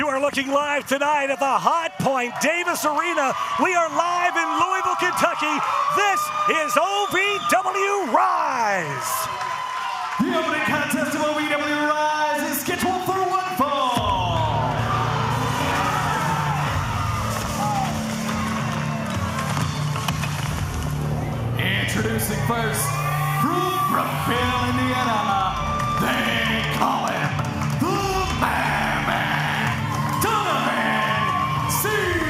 You are looking live tonight at the Hot Point Davis Arena. We are live in Louisville, Kentucky. This is OVW Rise. The opening contest of OVW Rise is scheduled for one fall. Introducing first, from Brookville, Indiana, they call him the Man, Donovan Cecil.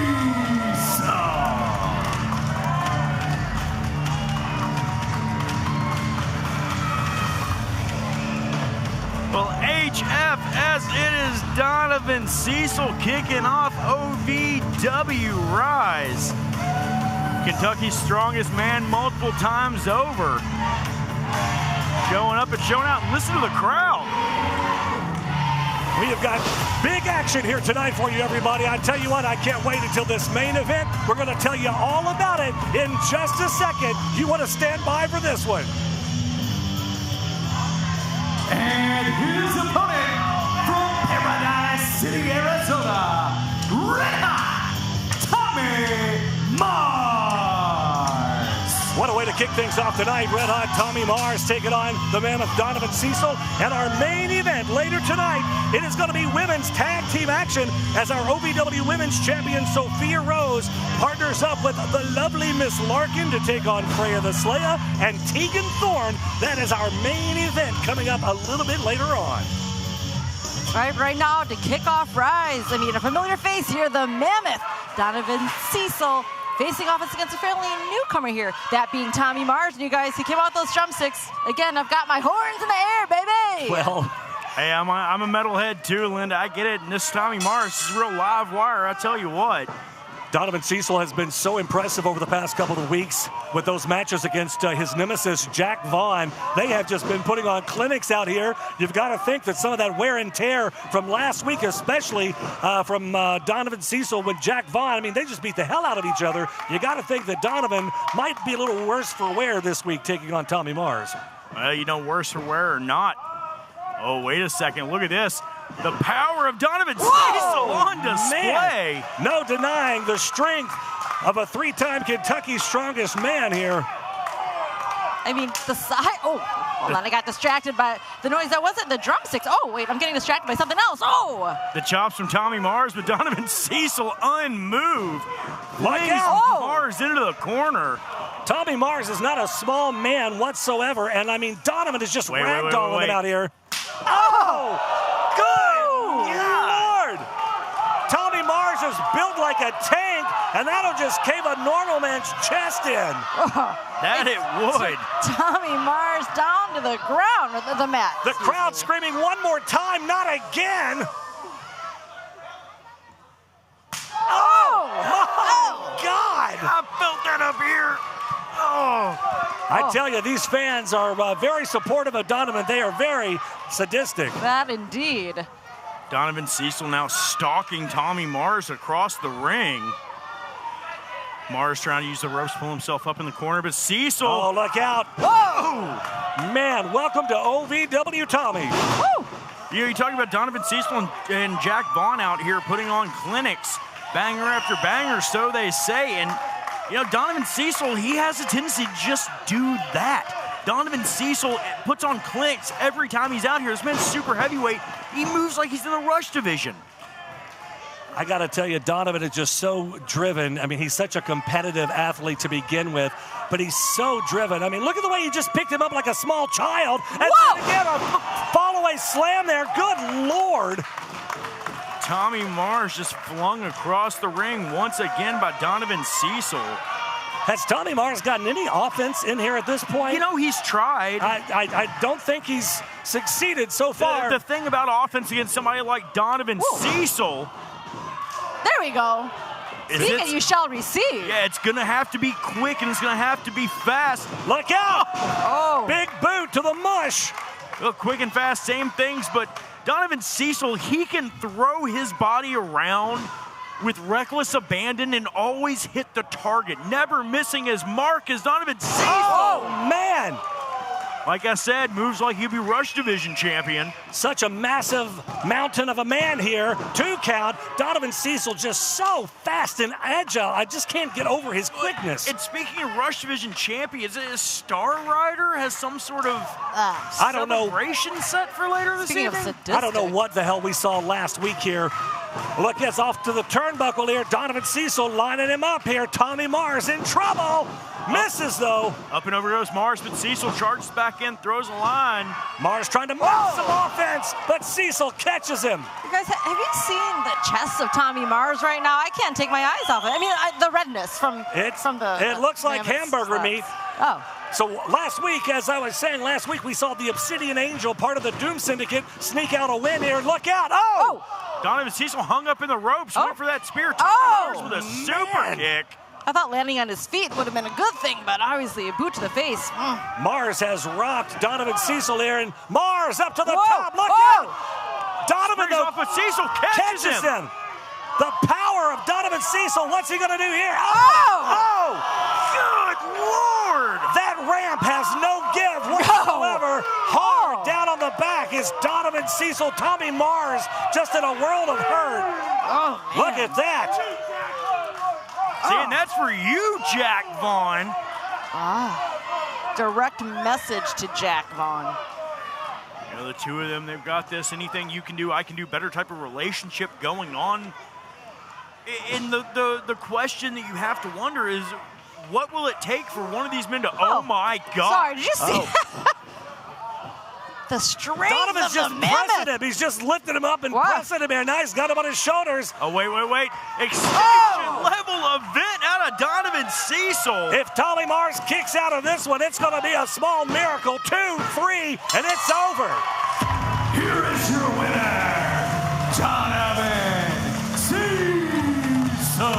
Well, HF, as it is Donovan Cecil kicking off OVW Rise. Kentucky's strongest man multiple times over. Showing up and showing out. Listen to the crowd. We have got big action here tonight for you, everybody. I tell you what, I can't wait until this main event. We're going to tell you all about it in just a second. You want to stand by for this one. And his opponent from Paradise City, Arizona, Red Hot, Tommy Mars. What a way to kick things off tonight. Red Hot Tommy Mars taking on the mammoth Donovan Cecil. And our main event later tonight, it is going to be women's tag team action as our OVW Women's Champion Sophia Rose partners up with the lovely Miss Larkin to take on Freya the Slayer and Tegan Thorne. That is our main event coming up a little bit later on. Right now to kick off Rise. I mean, a familiar face here, the mammoth Donovan Cecil, facing off against a fairly newcomer here, that being Tommy Mars. And you guys, he came out with those drumsticks. Again, I've got my horns in the air, baby. Well, hey, I'm a metalhead too, Linda. I get it. And this Tommy Mars is a real live wire. I tell you what. Donovan Cecil has been so impressive over the past couple of weeks with those matches against his nemesis, Jack Vaughn. They have just been putting on clinics out here. You've got to think that some of that wear and tear from last week, especially from Donovan Cecil with Jack Vaughn, I mean, they just beat the hell out of each other. You got to think that Donovan might be a little worse for wear this week taking on Tommy Mars. Well, you know, worse for wear or not. Oh, wait a second. Look at this. The power of Donovan Cecil on display. Man. No denying the strength of a three-time Kentucky strongest man here. I mean, the side. Oh, hold on. I got distracted by the noise. That wasn't the drumsticks. Oh, wait. I'm getting distracted by something else. Oh. The chops from Tommy Mars, but Donovan Cecil unmoved. Like out. Mars into the corner. Tommy Mars is not a small man whatsoever, and I mean, Donovan is just ragdolling him out here. Oh! Good Lord! Tommy Mars is built like a tank, and that'll just cave a normal man's chest in. That it would. Tommy Mars down to the ground, or the mat. The crowd screaming one more time, not again. Oh! Oh, God! I felt that up here. Oh. I tell you, these fans are very supportive of Donovan. They are very sadistic. That indeed. Donovan Cecil now stalking Tommy Mars across the ring. Mars trying to use the ropes to pull himself up in the corner, but Cecil. Oh, look out. Whoa! Man, welcome to OVW Tommy. Woo! You're talking about Donovan Cecil and Jack Vaughn out here putting on clinics, banger after banger, so they say. And you know, Donovan Cecil, he has a tendency to just do that. Donovan Cecil puts on clinics every time he's out here. This man's super heavyweight. He moves like he's in the Rush division. I got to tell you, Donovan is just so driven. I mean, he's such a competitive athlete to begin with, but he's so driven. I mean, look at the way he just picked him up like a small child. And then again, a fall-away slam there. Good Lord. Tommy Mars just flung across the ring once again by Donovan Cecil. Has Tommy Mars gotten any offense in here at this point? You know, he's tried. I don't think he's succeeded so far. The thing about offense against somebody like Donovan Cecil. There we go. Speak and you shall receive. Yeah, it's going to have to be quick and it's going to have to be fast. Look out! Oh. Big boot to the mush. Well, quick and fast, same things, but Donovan Cecil, he can throw his body around with reckless abandon and always hit the target, never missing his mark as Donovan Cecil. Oh, man. like I said, moves like he'll be Rush Division champion. Such a massive mountain of a man here. 2 count. Donovan Cecil just so fast and agile. I just can't get over his quickness. And speaking of Rush Division champion, is it a Star Rider has some sort of I don't know. celebration set for later this Speaking of evening? sadistic. I don't know what the hell we saw last week here. Look, it's off to the turnbuckle here. Donovan Cecil lining him up here. Tommy Mars in trouble. Misses, though. Up and over goes Mars, but Cecil charges back in, throws a line. Mars trying to mount some offense, but Cecil catches him. You guys, have you seen the chest of Tommy Mars right now? I can't take my eyes off it. I mean, the redness from the. It looks like mammoth's hamburger legs. meat. Oh. So last week, as I was saying, we saw the Obsidian Angel, part of the Doom Syndicate, sneak out a win here. Look out. Oh! Donovan Cecil hung up in the ropes, went for that spear. Oh, Mars with a super kick. I thought landing on his feet would have been a good thing, but obviously a boot to the face. Mars has rocked Donovan Cecil here, and Mars up to the Whoa. top. Look Oh. out! Donovan Springs off, but Cecil catches him. The power of Donovan Cecil. What's he going to do here? Oh! Good Lord! That ramp has no give whatsoever. Hard down on the back is Donovan Cecil. Tommy Mars just in a world of hurt. Oh, Look at that. See, and that's for you, Jack Vaughn. Direct message to Jack Vaughn. You know, the two of them, they've got this anything you can do, I can do better type of relationship going on. And the question that you have to wonder is, what will it take for one of these men to, oh my God. Sorry, did you see the strength Donovan's of just the pressing mammoth? him. He's just lifting him up and Wow. pressing him here. Now he's got him on his shoulders. Oh, wait. Extinction level event out of Donovan Cecil. If Tommy Mars kicks out of this one, it's going to be a small miracle. 2, 3, and it's over. Here is your winner, Donovan Cecil.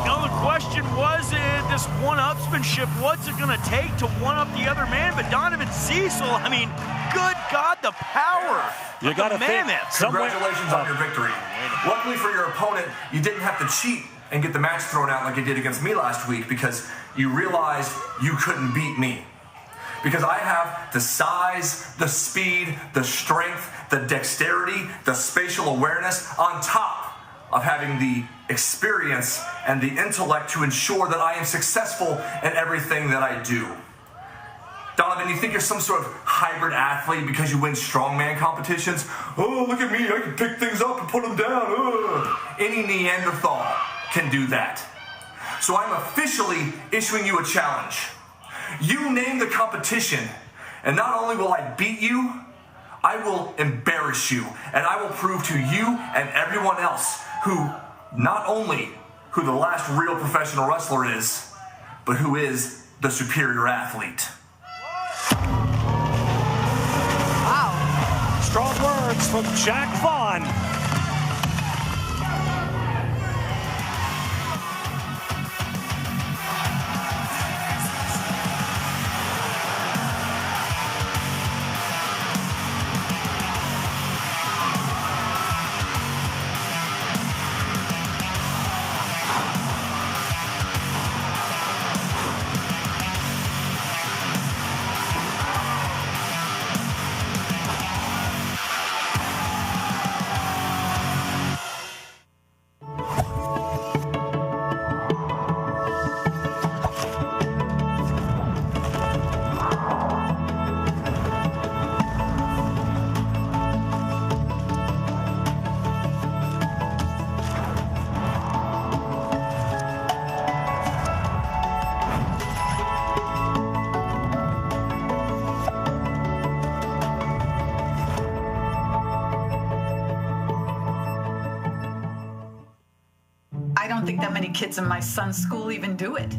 Now the question was, this one-upsmanship, what's it going to take to one-up the other man? But Donovan Cecil, I mean, good God, the power You of got to the think. mammoth. Congratulations on your victory. Luckily for your opponent, you didn't have to cheat and get the match thrown out like you did against me last week because you realized you couldn't beat me. Because I have the size, the speed, the strength, the dexterity, the spatial awareness on top of having the experience and the intellect to ensure that I am successful in everything that I do. Donovan, you think you're some sort of hybrid athlete because you win strongman competitions? Oh, look at me, I can pick things up and put them down. Any Neanderthal can do that. So I'm officially issuing you a challenge. You name the competition, and not only will I beat you, I will embarrass you, and I will prove to you and everyone else not only who the last real professional wrestler is, but who is the superior athlete. Wow. Strong words from Jack Vaughn. I don't think that many kids in my son's school even do it.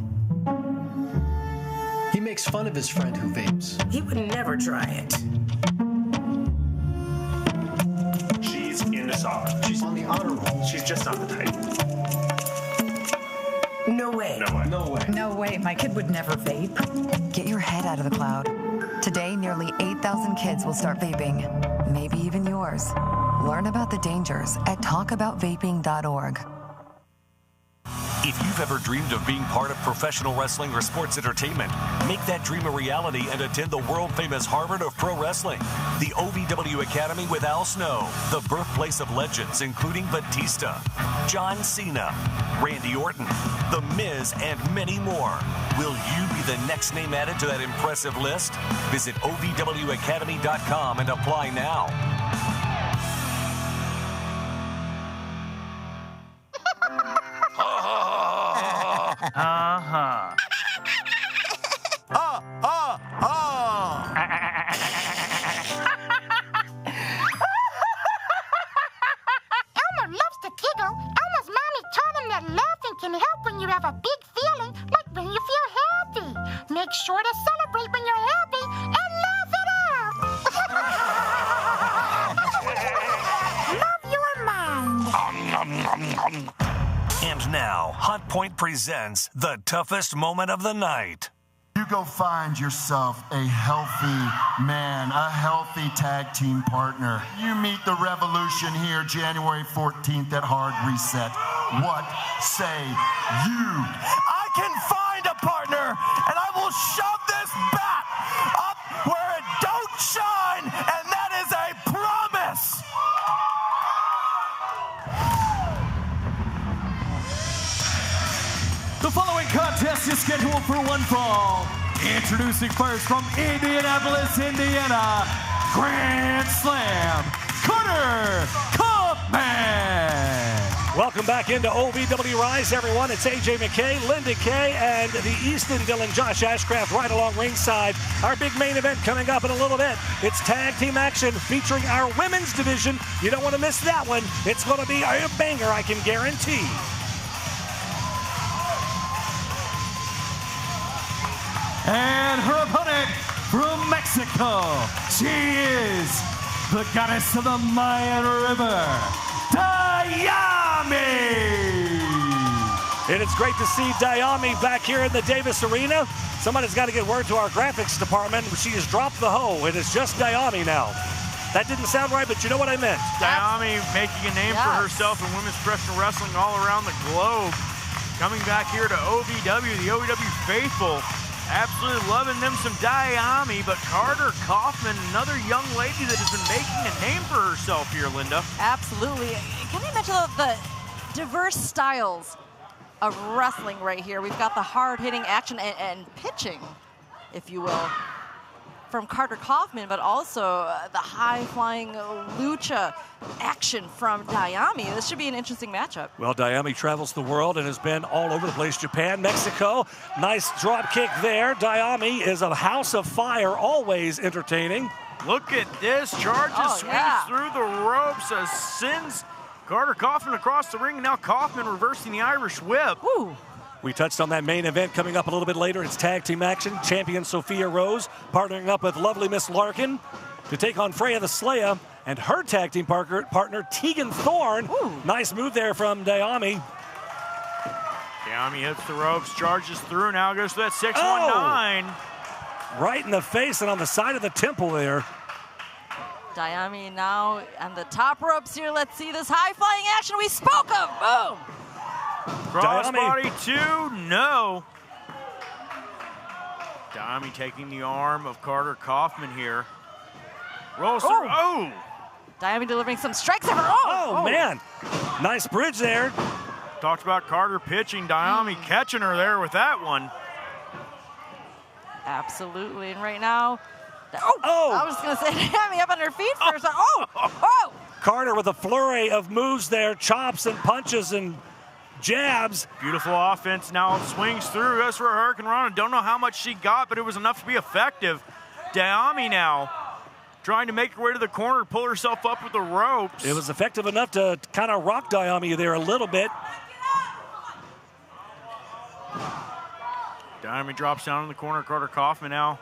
He makes fun of his friend who vapes. He would never try it. She's into soccer. She's on the honor roll. She's just not the type. No way. No way. No way. No way, my kid would never vape. Get your head out of the cloud. Today, nearly 8,000 kids will start vaping, maybe even yours. Learn about the dangers at talkaboutvaping.org. If you've ever dreamed of being part of professional wrestling or sports entertainment, make that dream a reality and attend the world-famous Harvard of Pro Wrestling. The OVW Academy with Al Snow, the birthplace of legends including Batista, John Cena, Randy Orton, The Miz, and many more. Will you be the next name added to that impressive list? Visit OVWacademy.com and apply now. Uh-huh. Elmer loves to giggle. Elmer's mommy taught him that laughing can help when you have a big feeling, like when you feel happy. Make sure to celebrate when you're happy and laugh it out. Love your mind. And now, Hot Point presents the toughest moment of the night. You go find yourself a healthy man, a healthy tag team partner. You meet the Revolution here January 14th at Hard Reset. What say you? I can find a partner, and I will shove this bat up where it don't shine, and that is a promise. The following contest is scheduled for one fall. Introducing first from Indianapolis, Indiana, Grand Slam, Carter Kaufman. Welcome back into OVW Rise, everyone. It's AJ McKay, Linda Kay, and the Easton Dillon, Josh Ashcraft, right along ringside. Our big main event coming up in a little bit. It's tag team action featuring our women's division. You don't want to miss that one. It's going to be a banger, I can guarantee. And her opponent from Mexico, she is the goddess of the Mayan River, Dami. And it's great to see Dami back here in the Davis Arena. Somebody's got to get word to our graphics department. She has dropped the hoe. It is just Dami now. That didn't sound right, but you know what I meant. Dami making a name for herself in women's professional wrestling all around the globe. Coming back here to OVW, the OVW faithful. Absolutely loving them some Dami, but Carter Kaufman, another young lady that has been making a name for herself here, Linda. Absolutely. Can you mention the diverse styles of wrestling right here? We've got the hard-hitting action and pitching, if you will, from Carter Kaufman, but also the high-flying lucha action from Dami. This should be an interesting matchup. Well, Dami travels the world and has been all over the place. Japan, Mexico. Nice drop kick there. Dami is a house of fire, always entertaining. Look at this. Charges, swings through the ropes, sends Carter Kaufman across the ring. Now Kaufman reversing the Irish whip. Ooh. We touched on that main event coming up a little bit later. It's tag team action. Champion Sophia Rose partnering up with lovely Miss Larkin to take on Freya the Slaya and her tag team partner Tegan Thorne. Ooh. Nice move there from Dami. Dami hits the ropes, charges through, now goes to that 619. Right in the face and on the side of the temple there. Dami now on the top ropes here. Let's see this high-flying action we spoke of. Boom. Crossbody 2, no. Dami taking the arm of Carter Kaufman here. Rolls through. Oh! Dami delivering some strikes of her own. Oh, man. Nice bridge there. Talked about Carter pitching. Dami catching her there with that one. Absolutely. And right now, I was going to say Dami up on her feet first. Carter with a flurry of moves there, chops and punches and jabs. Beautiful offense now, swings through, goes for a Hurricane Rana. Don't know how much she got, but it was enough to be effective. Dami now trying to make her way to the corner, pull herself up with the ropes. It was effective enough to kind of rock Dami there a little bit. Dami drops down in the corner. Carter Kaufman now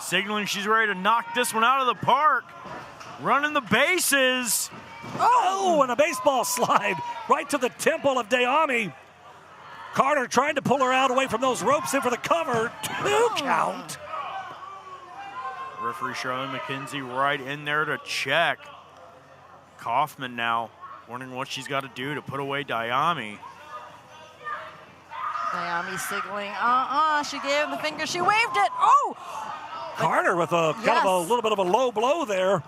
signaling she's ready to knock this one out of the park. Running the bases. Oh, and a baseball slide right to the temple of Dami. Carter trying to pull her out away from those ropes in for the cover. 2 count. Referee Charlotte McKenzie right in there to check. Kaufman now wondering what she's got to do to put away Dami. Dami signaling, she gave him the finger, she waved it. Oh! Carter with a kind of a little bit of a low blow there.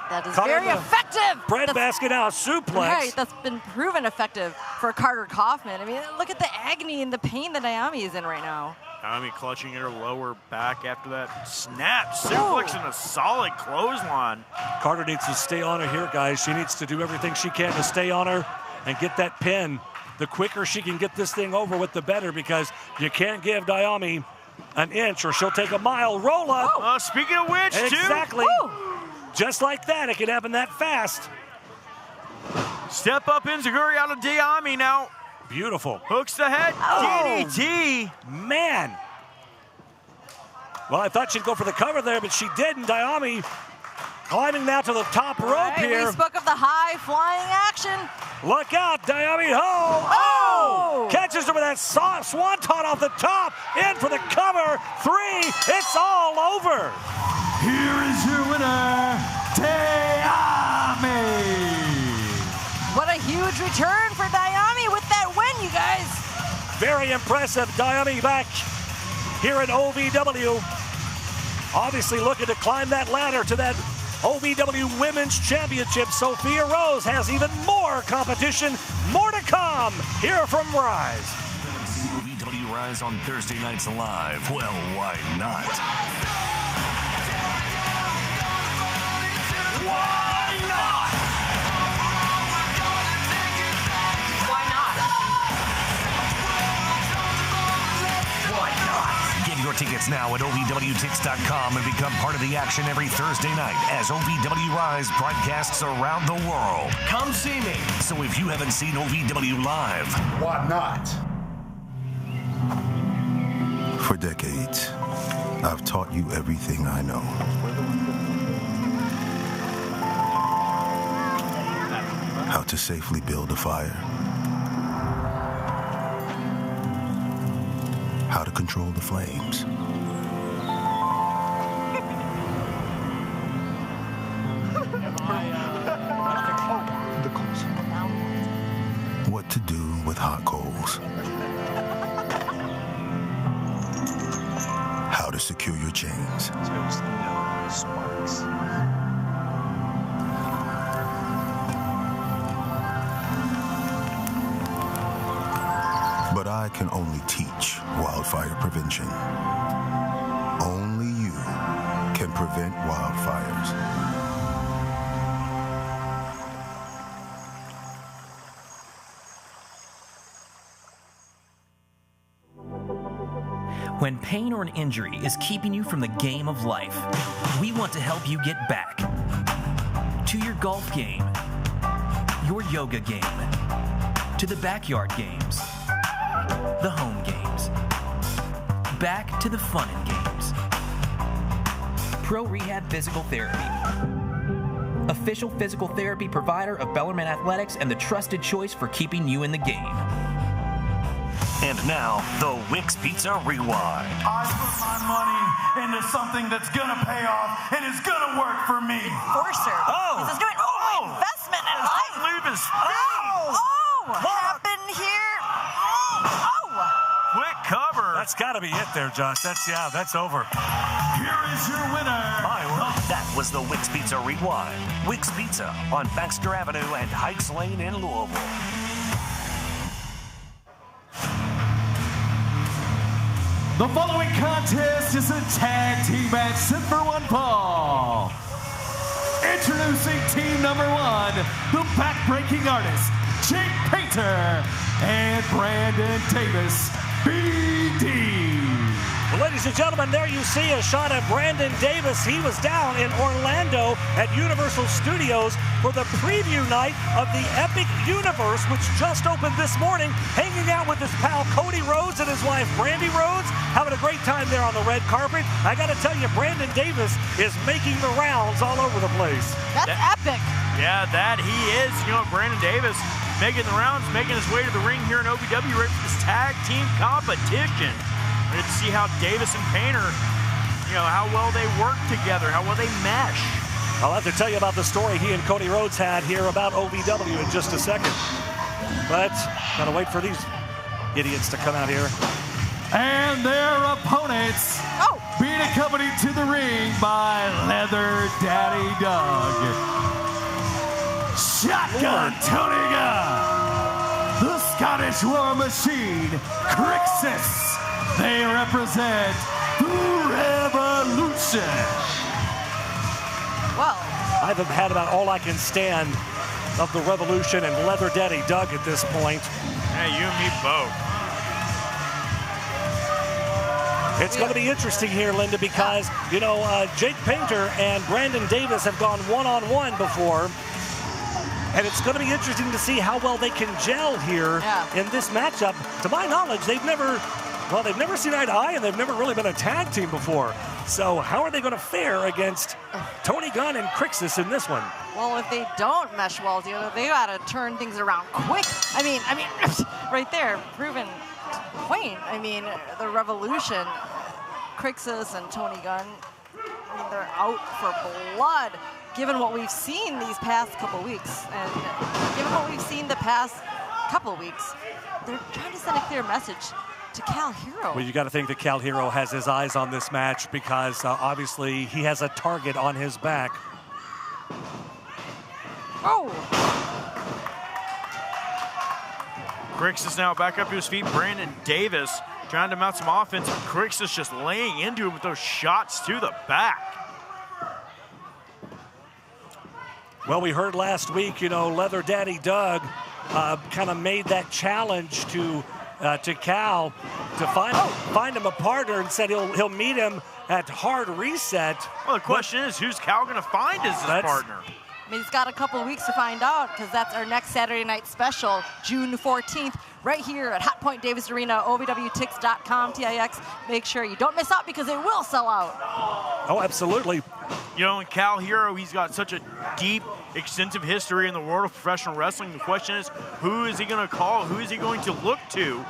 That is Carter very effective. Breadbasket now, suplex. Right, that's been proven effective for Carter Kaufman. I mean, look at the agony and the pain that Dami is in right now. Dami clutching at her lower back after that snap. Suplex and a solid clothesline. Carter needs to stay on her here, guys. She needs to do everything she can to stay on her and get that pin. The quicker she can get this thing over with, the better, because you can't give Dami an inch or she'll take a mile. Roll up. Speaking of which, exactly. Woo. Just like that, it can happen that fast. Step up enziguri out of Dami now. Beautiful. Hooks the head. DDT. Man. Well, I thought she'd go for the cover there, but she didn't. Dami climbing now to the top rope here. We spoke of the high flying action. Look out, Dami. Oh! Catches her with that swanton off the top. In for the cover. 3. It's all over. Here is your winner, Dami. What a huge return for Dami with that win, you guys. Very impressive. Dami back here at OVW. Obviously looking to climb that ladder to that OVW Women's Championship. Sophia Rose has even more competition. More to come here from Rise. OVW Rise on Thursday nights live. Well, why not? Why not? Why not? Why not? Get your tickets now at OVWTix.com and become part of the action every Thursday night as OVW Rise broadcasts around the world. Come see me. So if you haven't seen OVW Live, why not? For decades, I've taught you everything I know. How to safely build a fire. How to control the flames. What to do with hot coals. How to secure your chains. But I can only teach wildfire prevention. Only you can prevent wildfires. When pain or an injury is keeping you from the game of life, we want to help you get back to your golf game, your yoga game, to the backyard games, the home games, back to the fun and games. Pro Rehab Physical Therapy, official physical therapy provider of Bellarmine Athletics and the trusted choice for keeping you in the game. And now, the Wix Pizza Rewind. I put my money into something that's gonna pay off and is gonna work for me. Forcer. Oh! He's doing investment in life. Leave his feet. What happened here? Quick cover. That's got to be it there, Josh. That's over. Here is your winner. That was the Wix Pizza Rewind. Wix Pizza on Baxter Avenue and Heights Lane in Louisville. The following contest is a tag team match set for one fall. Introducing team number 1, the backbreaking artists, Jake Painter and Brandon Davis, BD. Well, ladies and gentlemen, there you see a shot of Brandon Davis. He was down in Orlando at Universal Studios for the preview night of the Epic Universe, which just opened this morning, hanging out with his pal Cody Rhodes and his wife Brandy Rhodes, having a great time there on the red carpet. I got to tell you, Brandon Davis is making the rounds all over the place. That's epic. Yeah, that he is. You know, Brandon Davis making the rounds, making his way to the ring here in OVW, ready for this tag team competition. Ready to see how Davis and Painter, how well they work together, how well they mesh. I'll have to tell you about the story he and Cody Rhodes had here about OVW in just a second. But gotta wait for these idiots to come out here. And their opponents being accompanied to the ring by Leather Daddy Doug, Shotgun Tony Gunn, the Scottish War Machine, Crixus. They represent the Revolution. Well, I've had about all I can stand of the Revolution and Leather Daddy Doug at this point. Yeah, you and me both. It's going to be interesting here, Linda, because, you know, Jake Painter and Brandon Davis have gone one-on-one before. And it's going to be interesting to see how well they can gel here in this matchup. To my knowledge, they've never seen eye to eye, and they've never really been a tag team before. So how are they going to fare against Tony Gunn and Crixus in this one? Well, if they don't mesh well together, they got to turn things around quick. I mean, right there, proven point. I mean, the Revolution, Crixus and Tony Gunn, I mean, they're out for blood, given what we've seen these past couple weeks. And given what we've seen the past couple weeks, they're trying to send a clear message to Cal Hero. Well, you got to think that Cal Hero has his eyes on this match because obviously he has a target on his back. Oh! Crixus now back up to his feet. Brandon Davis trying to mount some offense. Crixus just laying into him with those shots to the back. Well, we heard last week, you know, Leather Daddy Doug kind of made that challenge to Cal to find him a partner and said he'll meet him at Hard Reset. Well, the question is, who's Cal going to find as his partner? I mean, he's got a couple of weeks to find out because that's our next Saturday night special, June 14th, right here at Hot Point Davis Arena, ovwtix.com, TIX. Make sure you don't miss out because it will sell out. Oh, absolutely. You know, in Cal Hero, he's got such a deep, extensive history in the world of professional wrestling. The question is, who is he going to call? Who is he going to look to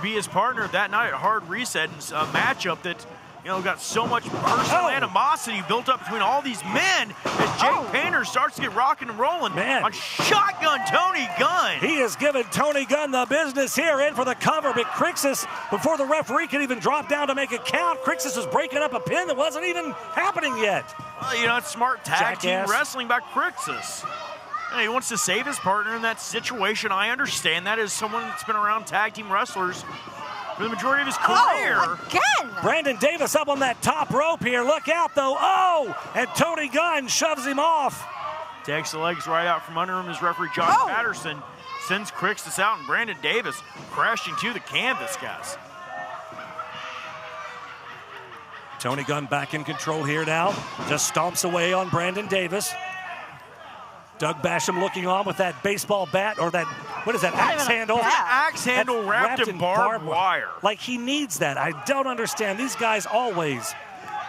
be his partner that night at Hard Reset? It's a matchup that, you know, got so much personal animosity built up between all these men as Jake Painter starts to get rocking and rolling on Shotgun Tony Gunn. He has given Tony Gunn the business here, in for the cover, but Crixus, before the referee can even drop down to make a count, Crixus is breaking up a pin that wasn't even happening yet. Well, you know, it's smart tag team wrestling by Crixus. You know, he wants to save his partner in that situation. I understand that as someone that's been around tag team wrestlers for the majority of his career. Again! Brandon Davis up on that top rope here. Look out, though. Oh! And Tony Gunn shoves him off. Takes the legs right out from under him as referee Josh Patterson sends Crixus out, and Brandon Davis crashing to the canvas, guys. Tony Gunn back in control here now. Just stomps away on Brandon Davis. Doug Basham looking on with that baseball bat, or that, what is that, axe handle? Yeah, axe handle wrapped in barbed wire. Like he needs that. I don't understand. These guys always.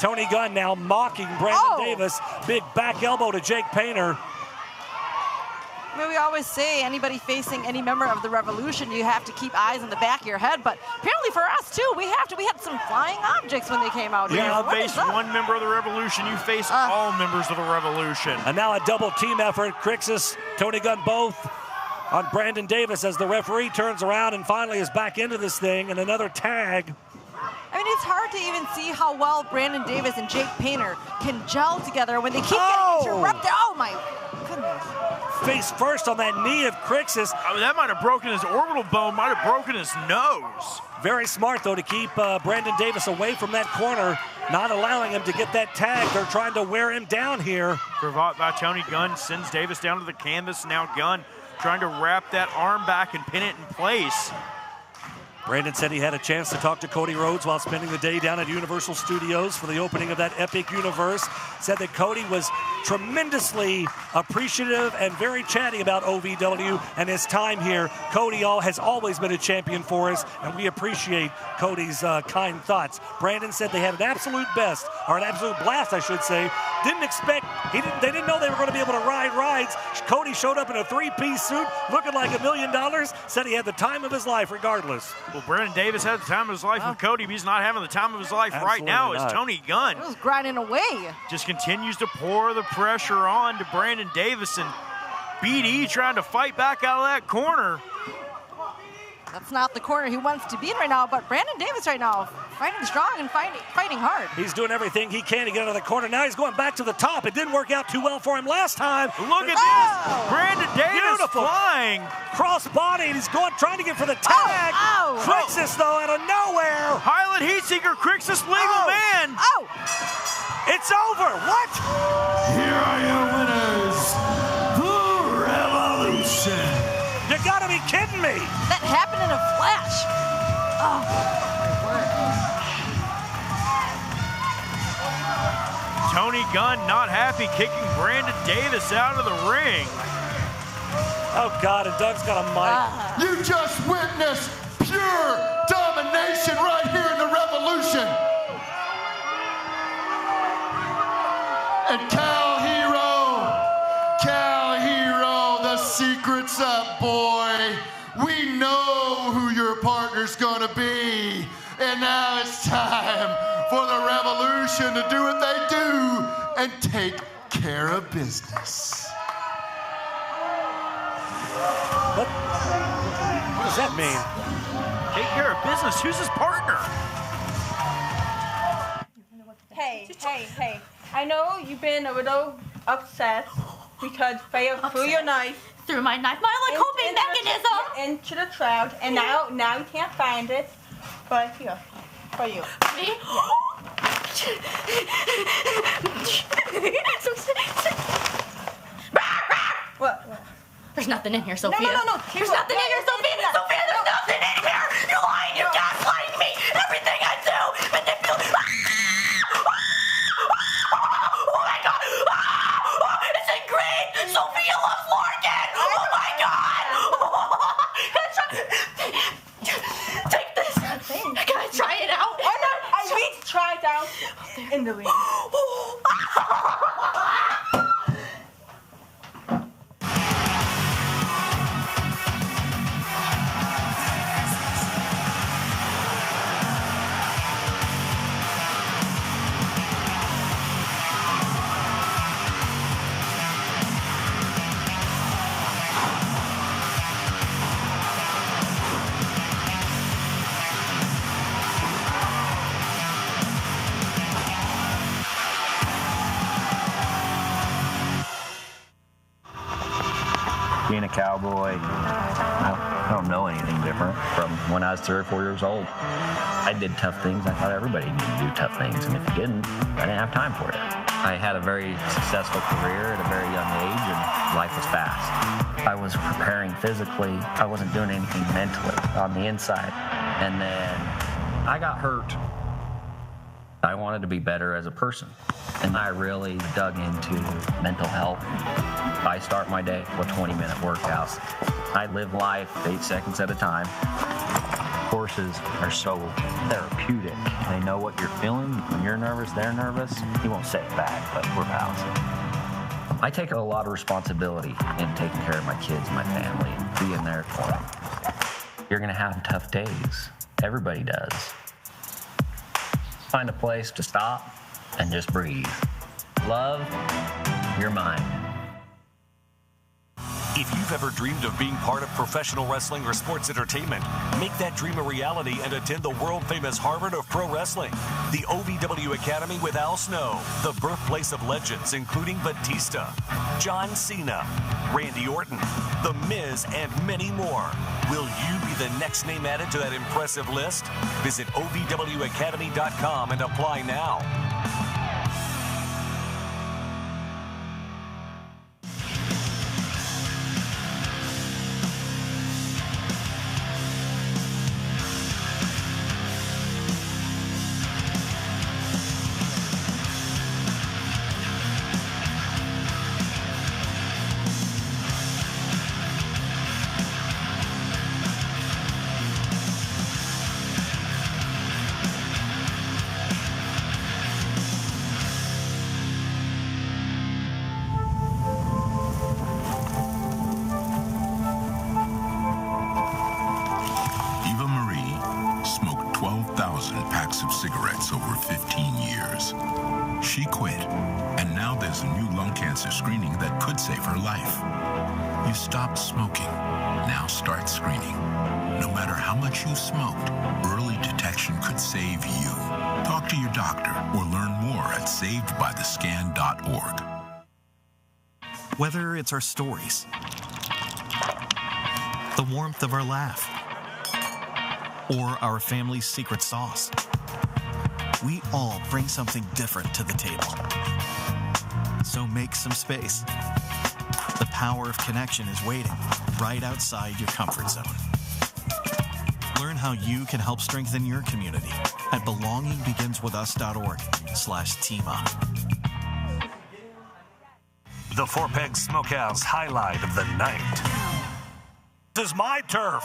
Tony Gunn now mocking Brandon Davis. Big back elbow to Jake Painter. I mean, we always say anybody facing any member of the Revolution, you have to keep eyes on the back of your head. But apparently for us, too, we had some flying objects when they came out here. Yeah, you face one member of the Revolution, you face all members of the Revolution. And now a double team effort. Crixus, Tony Gunn both on Brandon Davis as the referee turns around and finally is back into this thing, and another tag. I mean, it's hard to even see how well Brandon Davis and Jake Painter can gel together when they keep getting interrupted. Oh, my goodness. Face first on that knee of Crixus. I mean, that might have broken his orbital bone, might have broken his nose. Very smart, though, to keep Brandon Davis away from that corner, not allowing him to get that tag. They're trying to wear him down here. Cravat by Tony Gunn sends Davis down to the canvas. Now Gunn trying to wrap that arm back and pin it in place. Brandon said he had a chance to talk to Cody Rhodes while spending the day down at Universal Studios for the opening of that Epic Universe. Said that Cody was tremendously appreciative and very chatty about OVW and his time here. Cody has always been a champion for us, and we appreciate Cody's kind thoughts. Brandon said they had an absolute best, or an absolute blast, I should say. Didn't expect, they didn't know they were going to be able to ride rides. Cody showed up in a three-piece suit, looking like $1 million. Said he had the time of his life regardless. Well, Brandon Davis had the time of his life with Cody, but he's not having the time of his life right now as Tony Gunn. He was grinding away. Just continues to pour the pressure on to Brandon Davis, and BD trying to fight back out of that corner. That's not the corner he wants to be in right now, but Brandon Davis right now fighting strong and fighting hard. He's doing everything he can to get out of the corner. Now he's going back to the top. It didn't work out too well for him last time. Look at this. Brandon Davis flying. Cross body, and he's trying to get for the tag. Crixus, though, out of nowhere. Highland Heatseeker, Crixus, legal man. It's over. What? Here are your winners, the Revolution. You gotta be kidding me. That happened in a flash. Oh, my word. Tony Gunn not happy, kicking Brandon Davis out of the ring. Oh, God, and Doug's got a mic. You just witnessed pure domination right here in the Revolution. And Cal Hero, the secret's up, boy. We know who your partner's gonna be. And now it's time for the Revolution to do what they do and take care of business. What does that mean? Take care of business. Who's his partner? Hey. I know you've been a little upset because Freya threw your knife. Through my knife, my like coping mechanism. Into the crowd, and now you can't find it. But here, for you. Me? What? There's nothing in here, Sophia. No. There's nothing in here, Sophia. Sophia, there's nothing in here. You're lying. You're gaslighting me. Everything I do, manipulate. Oh my God. It's in green. Sophia loves Morgan. Oh my God. Take this. Can I try it out? Oh no, I need to try it out in the ring. Being a cowboy, I don't know anything different from when I was 3 or 4 years old. I did tough things. I thought everybody needed to do tough things, and if you didn't, I didn't have time for it. I had a very successful career at a very young age, and life was fast. I was preparing physically. I wasn't doing anything mentally on the inside. And then I got hurt. I wanted to be better as a person, and I really dug into mental health. I start my day with 20-minute workouts. I live life 8 seconds at a time. Horses are so therapeutic. They know what you're feeling. When you're nervous, they're nervous. You won't say it back, but we're pals. I take a lot of responsibility in taking care of my kids, my family, and being there for them. You're gonna have tough days. Everybody does. Find a place to stop and just breathe. Love your mind. If you've ever dreamed of being part of professional wrestling or sports entertainment, make that dream a reality and attend the world-famous Harvard of Pro Wrestling, the OVW Academy with Al Snow, the birthplace of legends including Batista, John Cena, Randy Orton, The Miz, and many more. Will you be the next name added to that impressive list? Visit OVWacademy.com and apply now. Of cigarettes over 15 years. She quit, and now there's a new lung cancer screening that could save her life. You stopped smoking. Now start screening. No matter how much you smoked, early detection could save you. Talk to your doctor or learn more at savedbythescan.org. Whether it's our stories, the warmth of our laugh, or our family's secret sauce, we all bring something different to the table. So make some space. The power of connection is waiting right outside your comfort zone. Learn how you can help strengthen your community at belongingbeginswithus.org/teamup. The Four Pegs Smokehouse highlight of the night. This is my turf.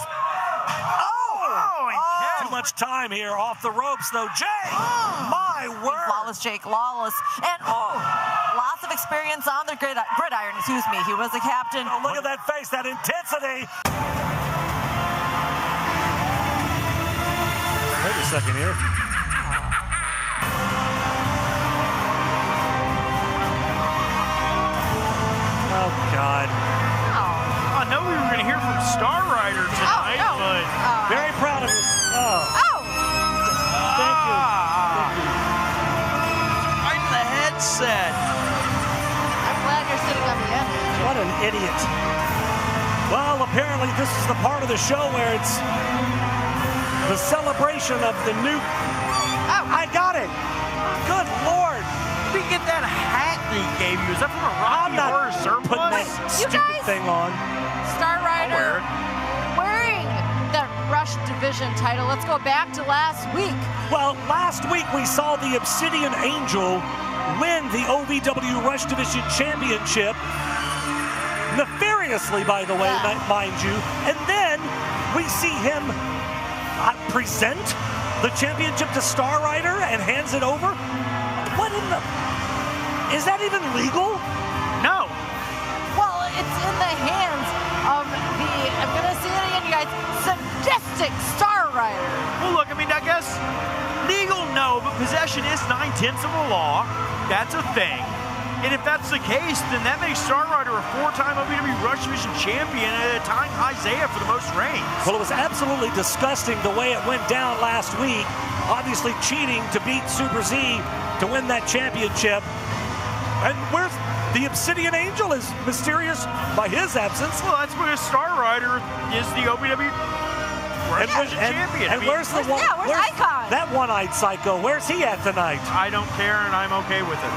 Too much time here off the ropes, though. Jay, my word. Lawless Jake, lawless. And, lots of experience on the gridiron, excuse me. He was a captain. Oh, look at that face, that intensity. Wait a second here. Oh, God. I know we were going to hear from Star Rider tonight, but very proud of us. Thank you. Right in the headset. I'm glad you're sitting on the end. What an idiot. Well, apparently this is the part of the show where it's the celebration of the new... I got it. Good Lord. Did we get that hat that he gave you? Is that from a Rocky Horror Surplus? Putting that stupid thing on. Star Rider wearing that Rush Division title. Let's go back to last week. Well, last week we saw the Obsidian Angel win the OVW Rush Division Championship. Nefariously, by the way, mind you. And then we see him present the championship to Star Rider and hands it over. What in the... Is that even legal? No. Well, it's in the hands of the, I'm going to say it again, you guys, sadistic Star Rider. Well, look, I mean, I guess legal, no, but possession is 9/10 of the law. That's a thing. And if that's the case, then that makes Star Rider a 4-time OVW Rush Division champion and tying Isaiah for the most reigns. Well, it was absolutely disgusting the way it went down last week. Obviously cheating to beat Super Z to win that championship. And where's the Obsidian Angel is mysterious by his absence. Well, that's because Star Rider is the OVW Rush Division champion. And where's the one? Yeah, where's Icon? That one-eyed psycho. Where's he at tonight? I don't care, and I'm okay with it.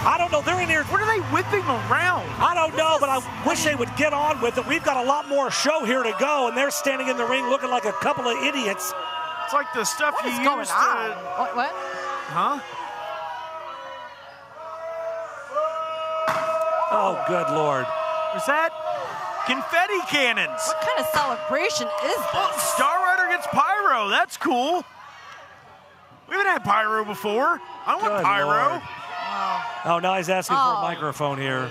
I don't know. They're in here. What are they whipping around? I don't know, but I wish they would get on with it. We've got a lot more show here to go, and they're standing in the ring looking like a couple of idiots. It's like the stuff what you is used going on? What? Huh? Oh, good Lord. Was that confetti cannons? What kind of celebration is this? Oh, Star Rider gets pyro. That's cool. We haven't had pyro before. I want pyro. Lord. Oh, now he's asking for a microphone here.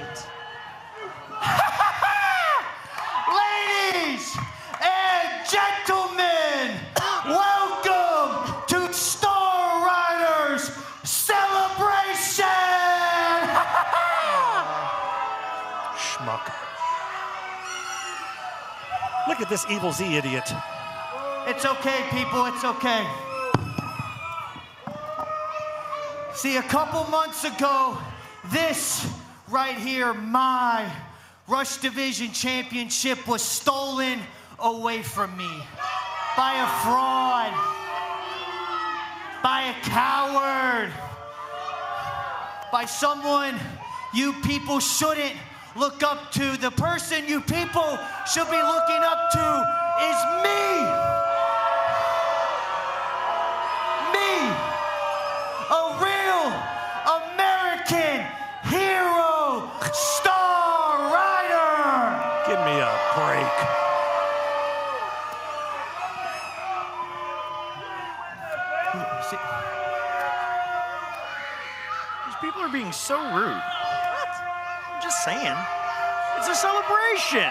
Ladies and gentlemen, welcome to Star Rider's celebration! Schmuck. Look at this Evil Z idiot. It's okay, people, it's okay. See, a couple months ago, this right here, my Rush Division Championship was stolen away from me by a fraud, by a coward, by someone you people shouldn't look up to. The person you people should be looking up to is me. A real American hero, Star Rider! Give me a break. These people are being so rude. What? I'm just saying. It's a celebration.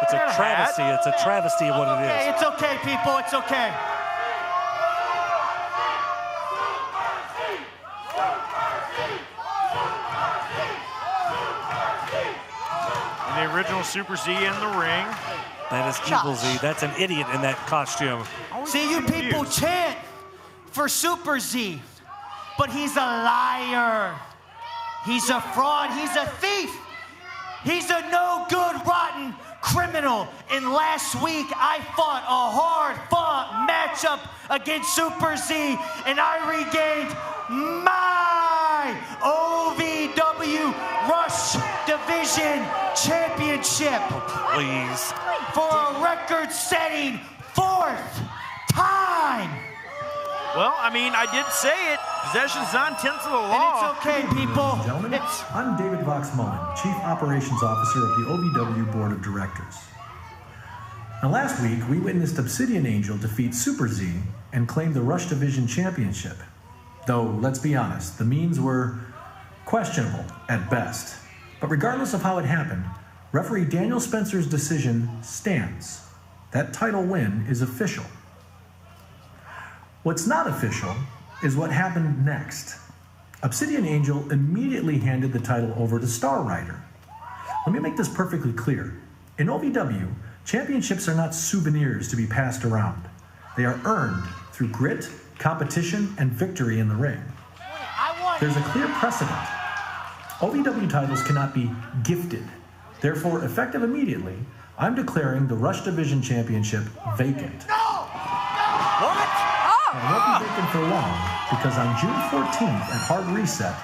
It's a travesty. It's a travesty of what it is. It's okay, people. It's okay. original Super Z in the ring. That is Evil Z. That's an idiot in that costume. See, you people chant for Super Z, but he's a liar. He's a fraud. He's a thief. He's a no-good, rotten criminal. And last week, I fought a hard-fought matchup against Super Z, and I regained my OVW Rush Division Championship. Please. For a record-setting 4th time. Well, I mean, I did say it. Possession's 9/10 of the law. And it's okay, people. Gentlemen, I'm David Vox-Mullen, Chief Operations Officer of the OVW Board of Directors. Now, last week, we witnessed Obsidian Angel defeat Super Z and claim the Rush Division Championship. Though, let's be honest, the means were questionable at best. But regardless of how it happened, referee Daniel Spencer's decision stands. That title win is official. What's not official is what happened next. Obsidian Angel immediately handed the title over to Star Rider. Let me make this perfectly clear. In OVW, championships are not souvenirs to be passed around. They are earned through grit, competition, and victory in the ring. There's a clear precedent. OVW titles cannot be gifted. Therefore, effective immediately, I'm declaring the Rush Division Championship vacant. What? It won't be vacant for long, because on June 14th at Hard Reset,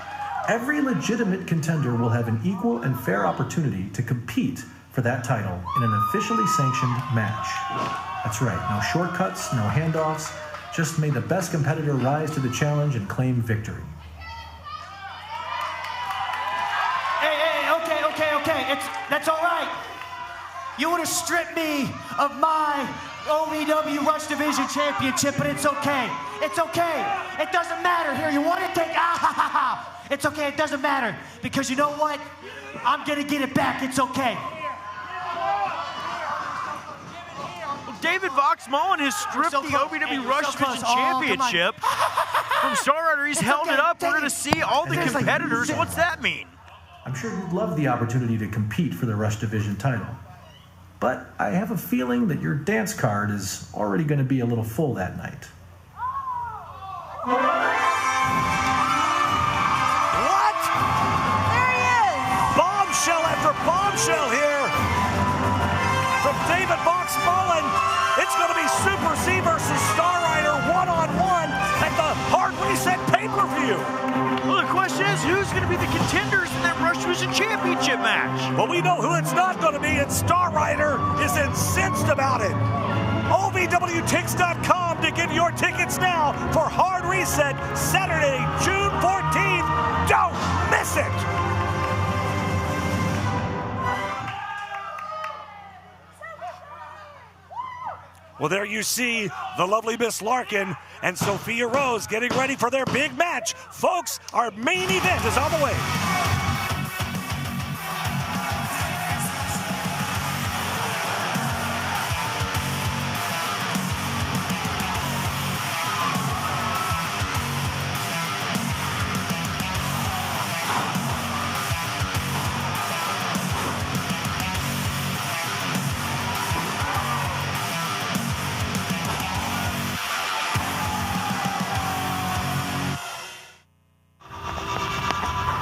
every legitimate contender will have an equal and fair opportunity to compete for that title in an officially sanctioned match. That's right, no shortcuts, no handoffs, just may the best competitor rise to the challenge and claim victory. Okay, that's all right. You would have stripped me of my OVW Rush Division Championship, but it's okay. It's okay. It doesn't matter. Here, you want to take It's okay, it doesn't matter. Because you know what? I'm going to get it back. It's okay. Well, David Vox-Mullen has stripped the OVW Rush Division Championship from Star Rider. He's held it up. We're going to see all the competitors. What's that mean? I'm sure you'd love the opportunity to compete for the Rush Division title. But I have a feeling that your dance card is already going to be a little full that night. What? There he is! Bombshell after bombshell here from David Vox-Mullen. It's going to be Super Z versus Star Rider one-on-one at the Hard Reset pay-per-view. Well, the question is, who's going to be the contenders in that Rush Division Championship match? Well, we know who it's not going to be, and Star Rider is incensed about it. OVWTix.com to get your tickets now for Hard Reset, Saturday, June 14th. Don't miss it! Well, there you see the lovely Miss Larkin and Sophia Rose getting ready for their big match. Folks, our main event is on the way.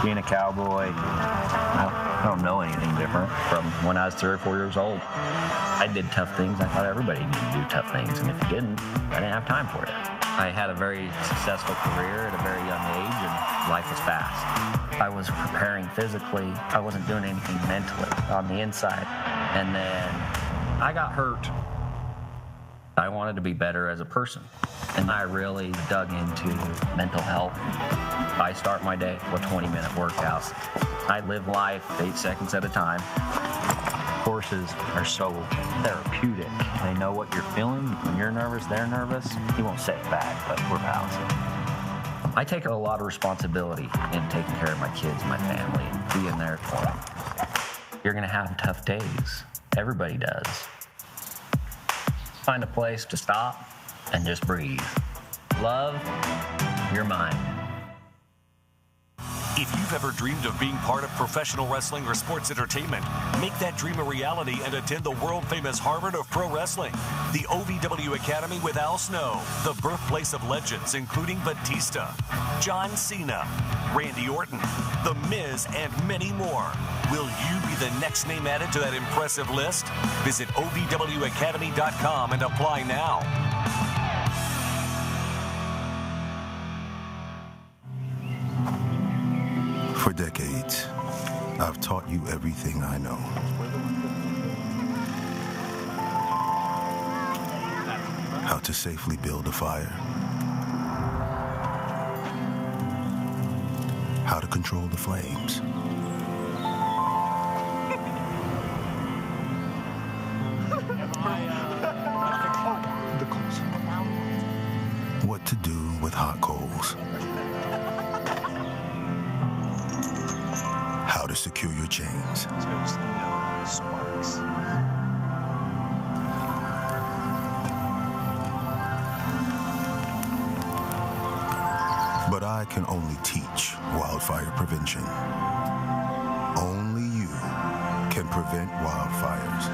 Being a cowboy, I don't know anything different from when I was 3 or 4 years old. I did tough things. I thought everybody needed to do tough things, and if you didn't, I didn't have time for it. I had a very successful career at a very young age, and life was fast. I was preparing physically. I wasn't doing anything mentally on the inside. And then I got hurt. I wanted to be better as a person, and I really dug into mental health. I start my day with 20-minute workouts. I live life 8 seconds at a time. Horses are so therapeutic. They know what you're feeling. When you're nervous, they're nervous. You won't say it back, but we're pals. I take a lot of responsibility in taking care of my kids, my family, and being there for them. You're gonna have tough days. Everybody does. Find a place to stop and just breathe. Love your mind. If you've ever dreamed of being part of professional wrestling or sports entertainment, make that dream a reality and attend the world-famous Harvard of Pro Wrestling. The OVW Academy with Al Snow, the birthplace of legends including Batista, John Cena, Randy Orton, The Miz, and many more. Will you be the next name added to that impressive list? Visit OVWacademy.com and apply now. For decades, I've taught you everything I know. How to safely build a fire. How to control the flames. What to do with hot coals. How to secure your chains. But I can only teach wildfire prevention. Only you can prevent wildfires.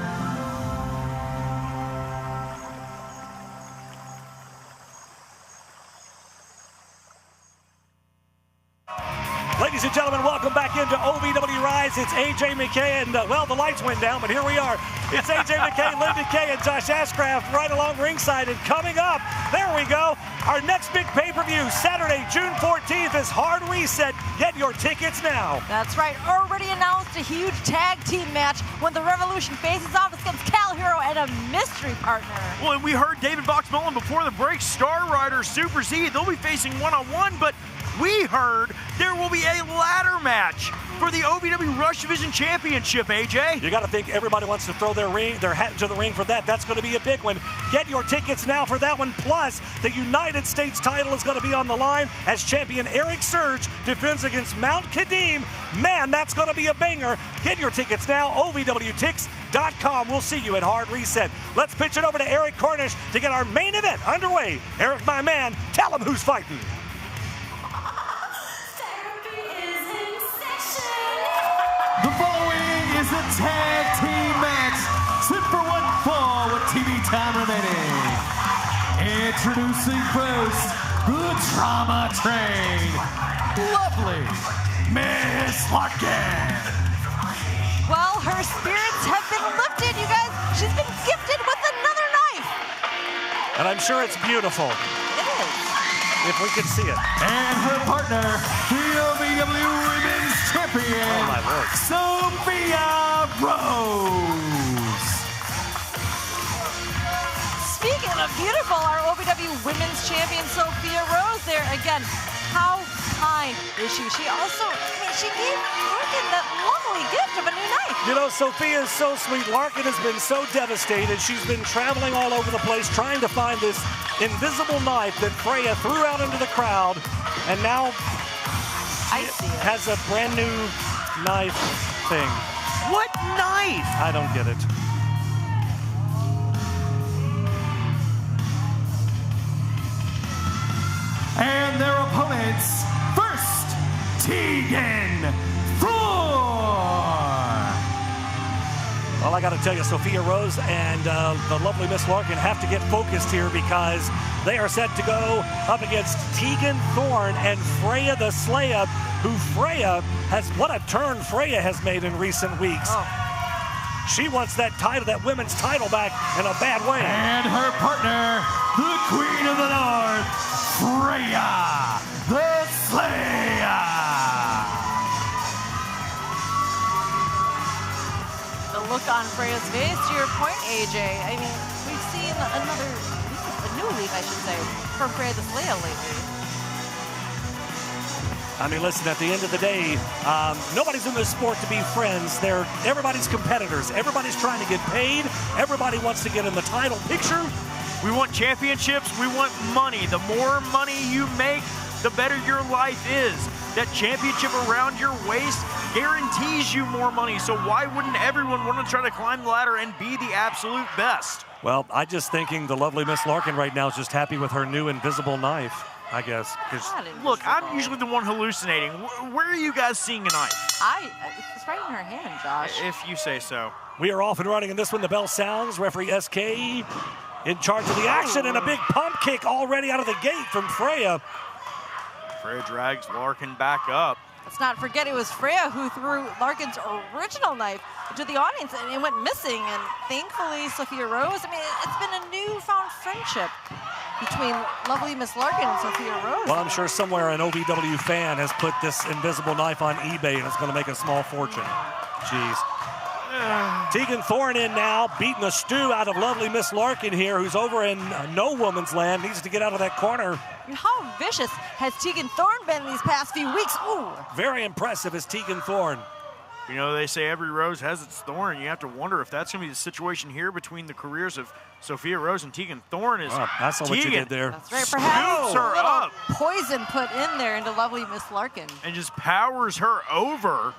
Ladies and gentlemen, welcome back into OVW Rise. It's AJ McKay, and well, the lights went down, but here we are. It's AJ McKay, Lyndon Kay, and Josh Ashcraft right along ringside. And coming up, there we go, our next big pay-per-view, Saturday, June 14th, is Hard Reset. Get your tickets now. That's right. Already announced a huge tag team match when the Revolution faces off against Cal Hero and a mystery partner. Well, and we heard David Boxmullen before the break, Star Rider, Super Z. They'll be facing one-on-one, but we heard there will be a ladder match for the OVW Rush Division Championship, AJ. You got to think everybody wants to throw their hat into the ring for that. That's going to be a big one. Get your tickets now for that one. Plus, the United States title is going to be on the line as champion Eric Surge defends against Mount Kadim. Man, that's going to be a banger. Get your tickets now, OVWTix.com. We'll see you at Hard Reset. Let's pitch it over to Eric Cornish to get our main event underway. Eric, my man, tell him who's fighting. The following is a tag team match set for one fall with TV time remaining. Introducing first, the Trauma Train, lovely Miss Larkin. Well, her spirits have been lifted, you guys. She's been gifted with another knife. And I'm sure it's beautiful. It is. If we can see it. And her partner, the OVW Women's Champion, oh my Lord, Sophia Rose. Speaking of beautiful, our OVW Women's Champion, Sophia Rose there. Again, how kind is she? She also, she gave Larkin that lovely gift of a new knife. You know, Sophia is so sweet. Larkin has been so devastated. She's been traveling all over the place trying to find this invisible knife that Freya threw out into the crowd, and now has a brand new knife thing. What knife? I don't get it. And their opponents, first, Tegan Thor. Well, I got to tell you, Sophia Rose and the lovely Miss Larkin have to get focused here because they are set to go up against Tegan Thorne and Freya the Slaya, who Freya has, what a turn Freya has made in recent weeks. Oh. She wants that title, that women's title back in a bad way. And her partner, the Queen of the North, Freya the Slaya. The look on Freya's face, to your point, AJ. I mean, we've seen a new leaf, I should say, from Freya the Slaya lately. I mean, listen, at the end of the day, nobody's in this sport to be friends. Everybody's competitors. Everybody's trying to get paid. Everybody wants to get in the title picture. We want championships. We want money. The more money you make, the better your life is. that championship around your waist guarantees you more money. So why wouldn't everyone want to try to climb the ladder and be the absolute best? Well, I just thinking the lovely Miss Larkin right now is just happy with her new invisible knife, I guess. Look, I'm usually the one hallucinating. Where are you guys seeing a knife? It's right in her hand, Josh. If you say so. We are off and running in this one. The bell sounds. Referee SK in charge of the action, and a big pump kick already out of the gate from Freya. Freya drags Larkin back up. Let's not forget it was Freya who threw Larkin's original knife into the audience and it went missing. And thankfully, Sophia Rose, I mean, it's been a newfound friendship between lovely Miss Larkin and Sophia Rose. Well, I'm sure somewhere an OVW fan has put this invisible knife on eBay and it's going to make a small fortune. Jeez. Tegan Thorne in now, beating the stew out of lovely Miss Larkin here, who's over in no woman's land, needs to get out of that corner. How vicious has Tegan Thorne been these past few weeks? Ooh. Very impressive is Tegan Thorne. You know, they say every rose has its thorn. You have to wonder if that's going to be the situation here between the careers of Sophia Rose and Tegan Thorne. I saw what you did there. That's right. Perhaps her up. Poison put in there into lovely Miss Larkin. And just powers her over.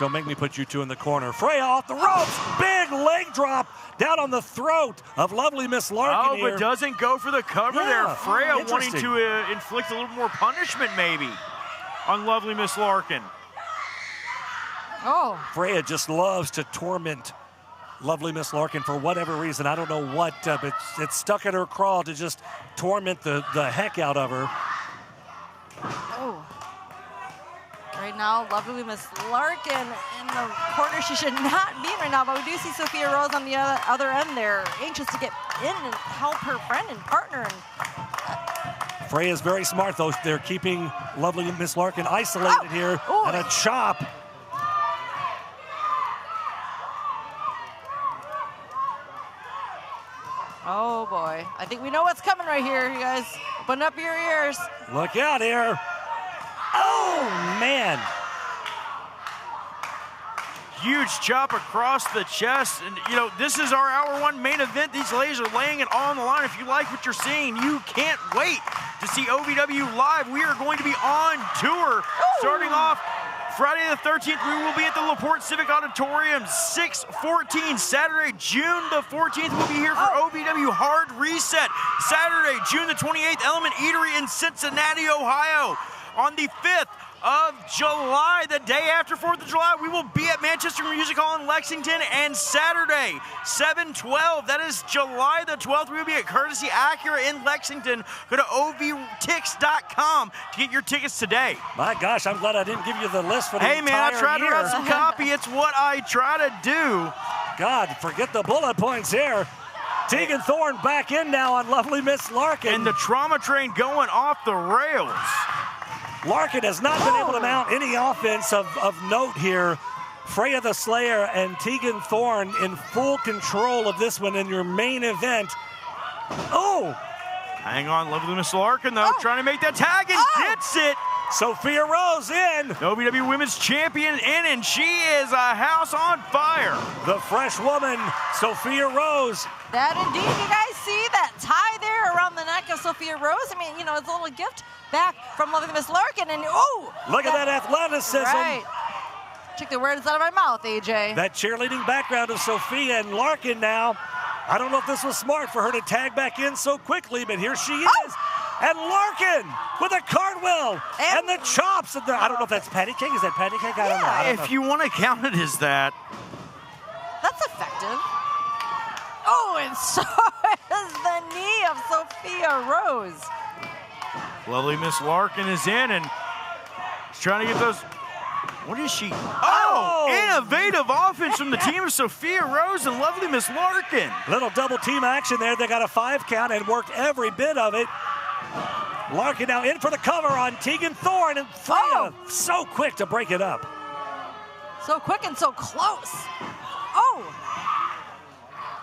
Don't make me put you two in the corner. Freya off the ropes. Big leg drop down on the throat of lovely Miss Larkin here. But doesn't go for the cover there. Freya wanting to inflict a little more punishment maybe on lovely Miss Larkin. Oh. Freya just loves to torment lovely Miss Larkin for whatever reason. I don't know what, but it's stuck in her craw to just torment the heck out of her. Oh. Right now, lovely Miss Larkin in the corner she should not be in right now, but we do see Sophia Rose on the other end there, anxious to get in and help her friend and partner. Freya's very smart, though. They're keeping lovely Miss Larkin isolated here, and a chop. Oh, boy. I think we know what's coming right here, you guys. Open up your ears. Look out here. Oh, man. Huge chop across the chest. And, you know, this is our Hour 1 main event. These ladies are laying it all on the line. If you like what you're seeing, you can't wait to see OVW live. We are going to be on tour starting off Friday the 13th. We will be at the LaPorte Civic Auditorium, 6/14. Saturday, June the 14th, we'll be here for OVW Hard Reset. Saturday, June the 28th, Element Eatery in Cincinnati, Ohio. On the 5th of July, the day after 4th of July, we will be at Manchester Music Hall in Lexington. And Saturday, 7/12, that is July the 12th, we will be at Courtesy Acura in Lexington. Go to ovtix.com to get your tickets today. My gosh, I'm glad I didn't give you the list for the entire year. Hey, man, I tried to write some copy. It's what I try to do. God, forget the bullet points here. Tegan Thorne back in now on lovely Miss Larkin. And the trauma train going off the rails. Larkin has not been able to mount any offense of note here. Freya the Slayer and Tegan Thorne in full control of this one in your main event. Oh! Hang on, lovely Miss Larkin, though, trying to make that tag and gets it. Sophia Rose in. OVW Women's Champion in, and she is a house on fire. The fresh woman, Sophia Rose. That indeed. You guys see that tie there around the neck of Sophia Rose? I mean, you know, it's a little gift back from lovely Miss Larkin, and look at that athleticism. Right. Took the words out of my mouth, AJ. That cheerleading background of Sophia and Larkin now. I don't know if this was smart for her to tag back in so quickly, but here she is. And Larkin with a cartwheel and the chops. I don't know if that's patty cake. Is that patty cake? I don't know. I don't know. If you want to count it as that. That's effective. Oh, and so is the knee of Sophia Rose. Lovely Miss Larkin is in and she's trying to get those. What is she? Oh, innovative offense from the team of Sophia Rose and lovely Miss Larkin. Little double team action there. They got a 5 count and worked every bit of it. Larkin now in for the cover on Tegan Thorne, and Freya so quick to break it up. So quick and so close.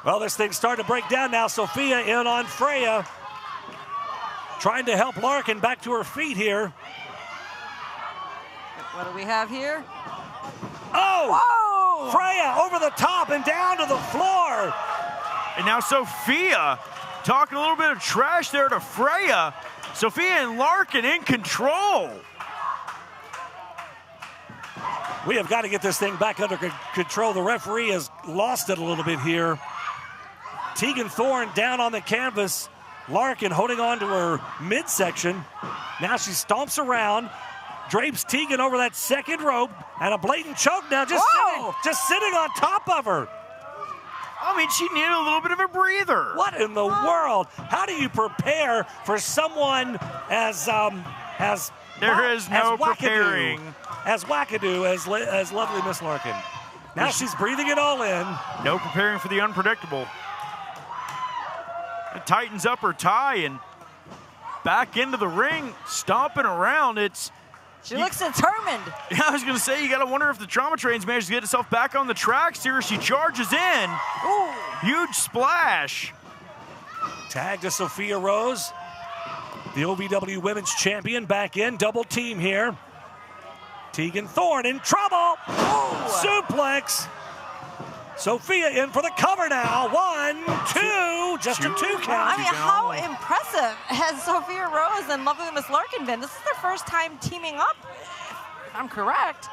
Well, this thing's starting to break down now. Sophia in on Freya. Trying to help Larkin back to her feet here. What do we have here? Whoa! Freya over the top and down to the floor. And now Sophia talking a little bit of trash there to Freya. Sophia and Larkin in control. We have got to get this thing back under control. The referee has lost it a little bit here. Tegan Thorne down on the canvas. Larkin holding on to her midsection. Now she stomps around, drapes Tegan over that second rope, and a blatant choke now just sitting on top of her. I mean, she needed a little bit of a breather. What in the world? How do you prepare for someone as there is no preparing. As wackadoo, as lovely Miss Larkin. Now she's breathing it all in. No preparing for the unpredictable. It tightens up her tie and back into the ring, stomping around. She looks determined. Yeah, I was going to say, you got to wonder if the trauma train's managed to get itself back on the tracks here. She charges in. Ooh. Huge splash. Tag to Sophia Rose. The OVW Women's Champion back in. Double team here. Tegan Thorne in trouble. Ooh. Suplex. Sophia in for the cover now. 1, 2, just a 2 count. I mean, how impressive has Sophia Rose and lovely Miss Larkin been? This is their first time teaming up, if I'm correct.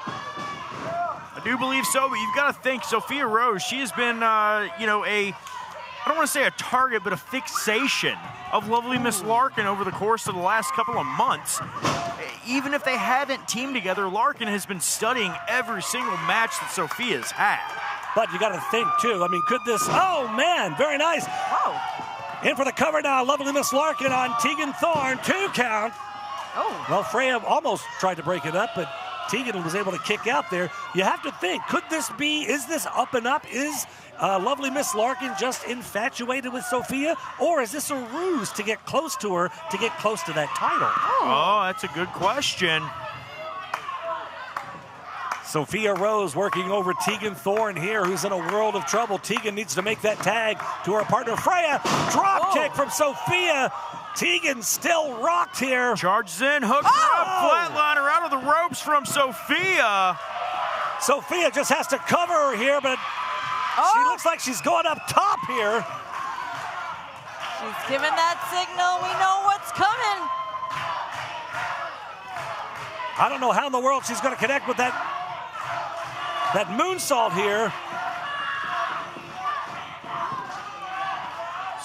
I do believe so, but you've got to think Sophia Rose, she has been, I don't want to say a target, but a fixation of lovely Miss Larkin over the course of the last couple of months. Even if they haven't teamed together, Larkin has been studying every single match that Sophia's had. But you got to think, too. I mean, could this... Oh, man, very nice. Oh. In for the cover now, lovely Miss Larkin on Tegan Thorne. 2 count. Oh. Well, Freya almost tried to break it up, but Tegan was able to kick out there. You have to think, could this be... Is this up and up? Is lovely Miss Larkin just infatuated with Sophia? Or is this a ruse to get close to her, to get close to that title? Oh, that's a good question. Sophia Rose working over Tegan Thorne here, who's in a world of trouble. Tegan needs to make that tag to her partner, Freya. Drop kick from Sophia. Tegan still rocked here. Charges in, hooks her up, flatliner out of the ropes from Sophia. Sophia just has to cover her here, but she looks like she's going up top here. She's giving that signal. We know what's coming. I don't know how in the world she's going to connect with that moonsault here.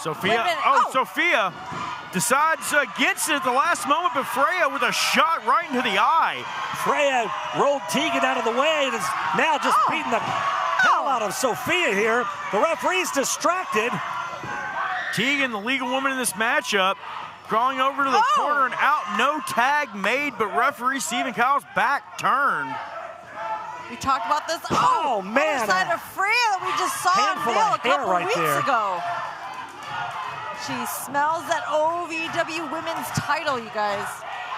Sophia, Sophia decides against it at the last moment, but Freya with a shot right into the eye. Freya rolled Tegan out of the way and is now just beating the hell out of Sophia here. The referee's distracted. Tegan, the legal woman in this matchup, crawling over to the corner and out. No tag made, but referee Stephen Kyle's back turned. We talked about this. Man. Other side of Freya that we just saw unveil a couple weeks ago. She smells that OVW Women's title, you guys.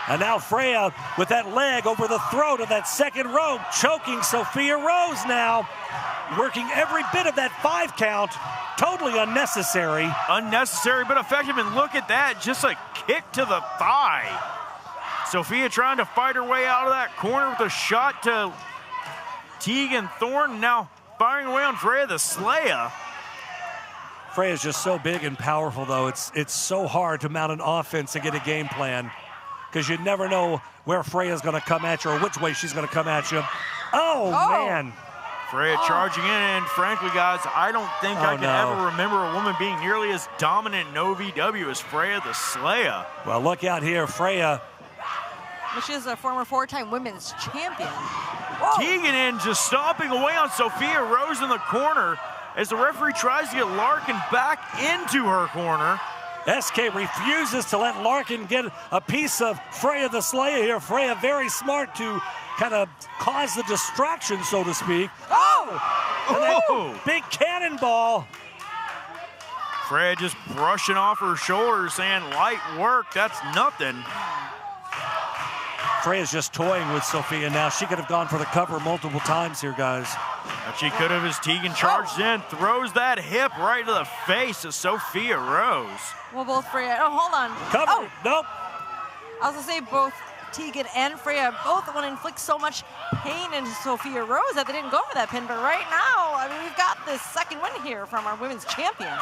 And now Freya with that leg over the throat of that second rope, choking Sophia Rose now. Working every bit of that 5 count. Totally unnecessary. Unnecessary, but effective. And look at that, just a kick to the thigh. Sophia trying to fight her way out of that corner with a shot to Tegan Thorne. Now firing away on Freya the Slayer. Freya's just so big and powerful, though. It's so hard to mount an offense and get a game plan because you never know where Freya's going to come at you or which way she's going to come at you. Oh, man. Freya charging in, and frankly, guys, I don't think I can ever remember a woman being nearly as dominant in OVW as Freya the Slayer. Well, look out here, Freya. She is a former 4-time women's champion. Tegan in, just stomping away on Sophia Rose in the corner as the referee tries to get Larkin back into her corner. SK refuses to let Larkin get a piece of Freya the Slayer here. Freya very smart to kind of cause the distraction, so to speak. Big cannonball. Freya just brushing off her shoulder, saying, light work, that's nothing. Freya's just toying with Sophia now. She could have gone for the cover multiple times here, guys. But she could have as Tegan charged in, throws that hip right to the face of Sophia Rose. Well, both Freya, hold on. Cover, nope. I was gonna say both Tegan and Freya both want to inflict so much pain into Sophia Rose that they didn't go for that pin, but right now, I mean, we've got this second win here from our women's champion.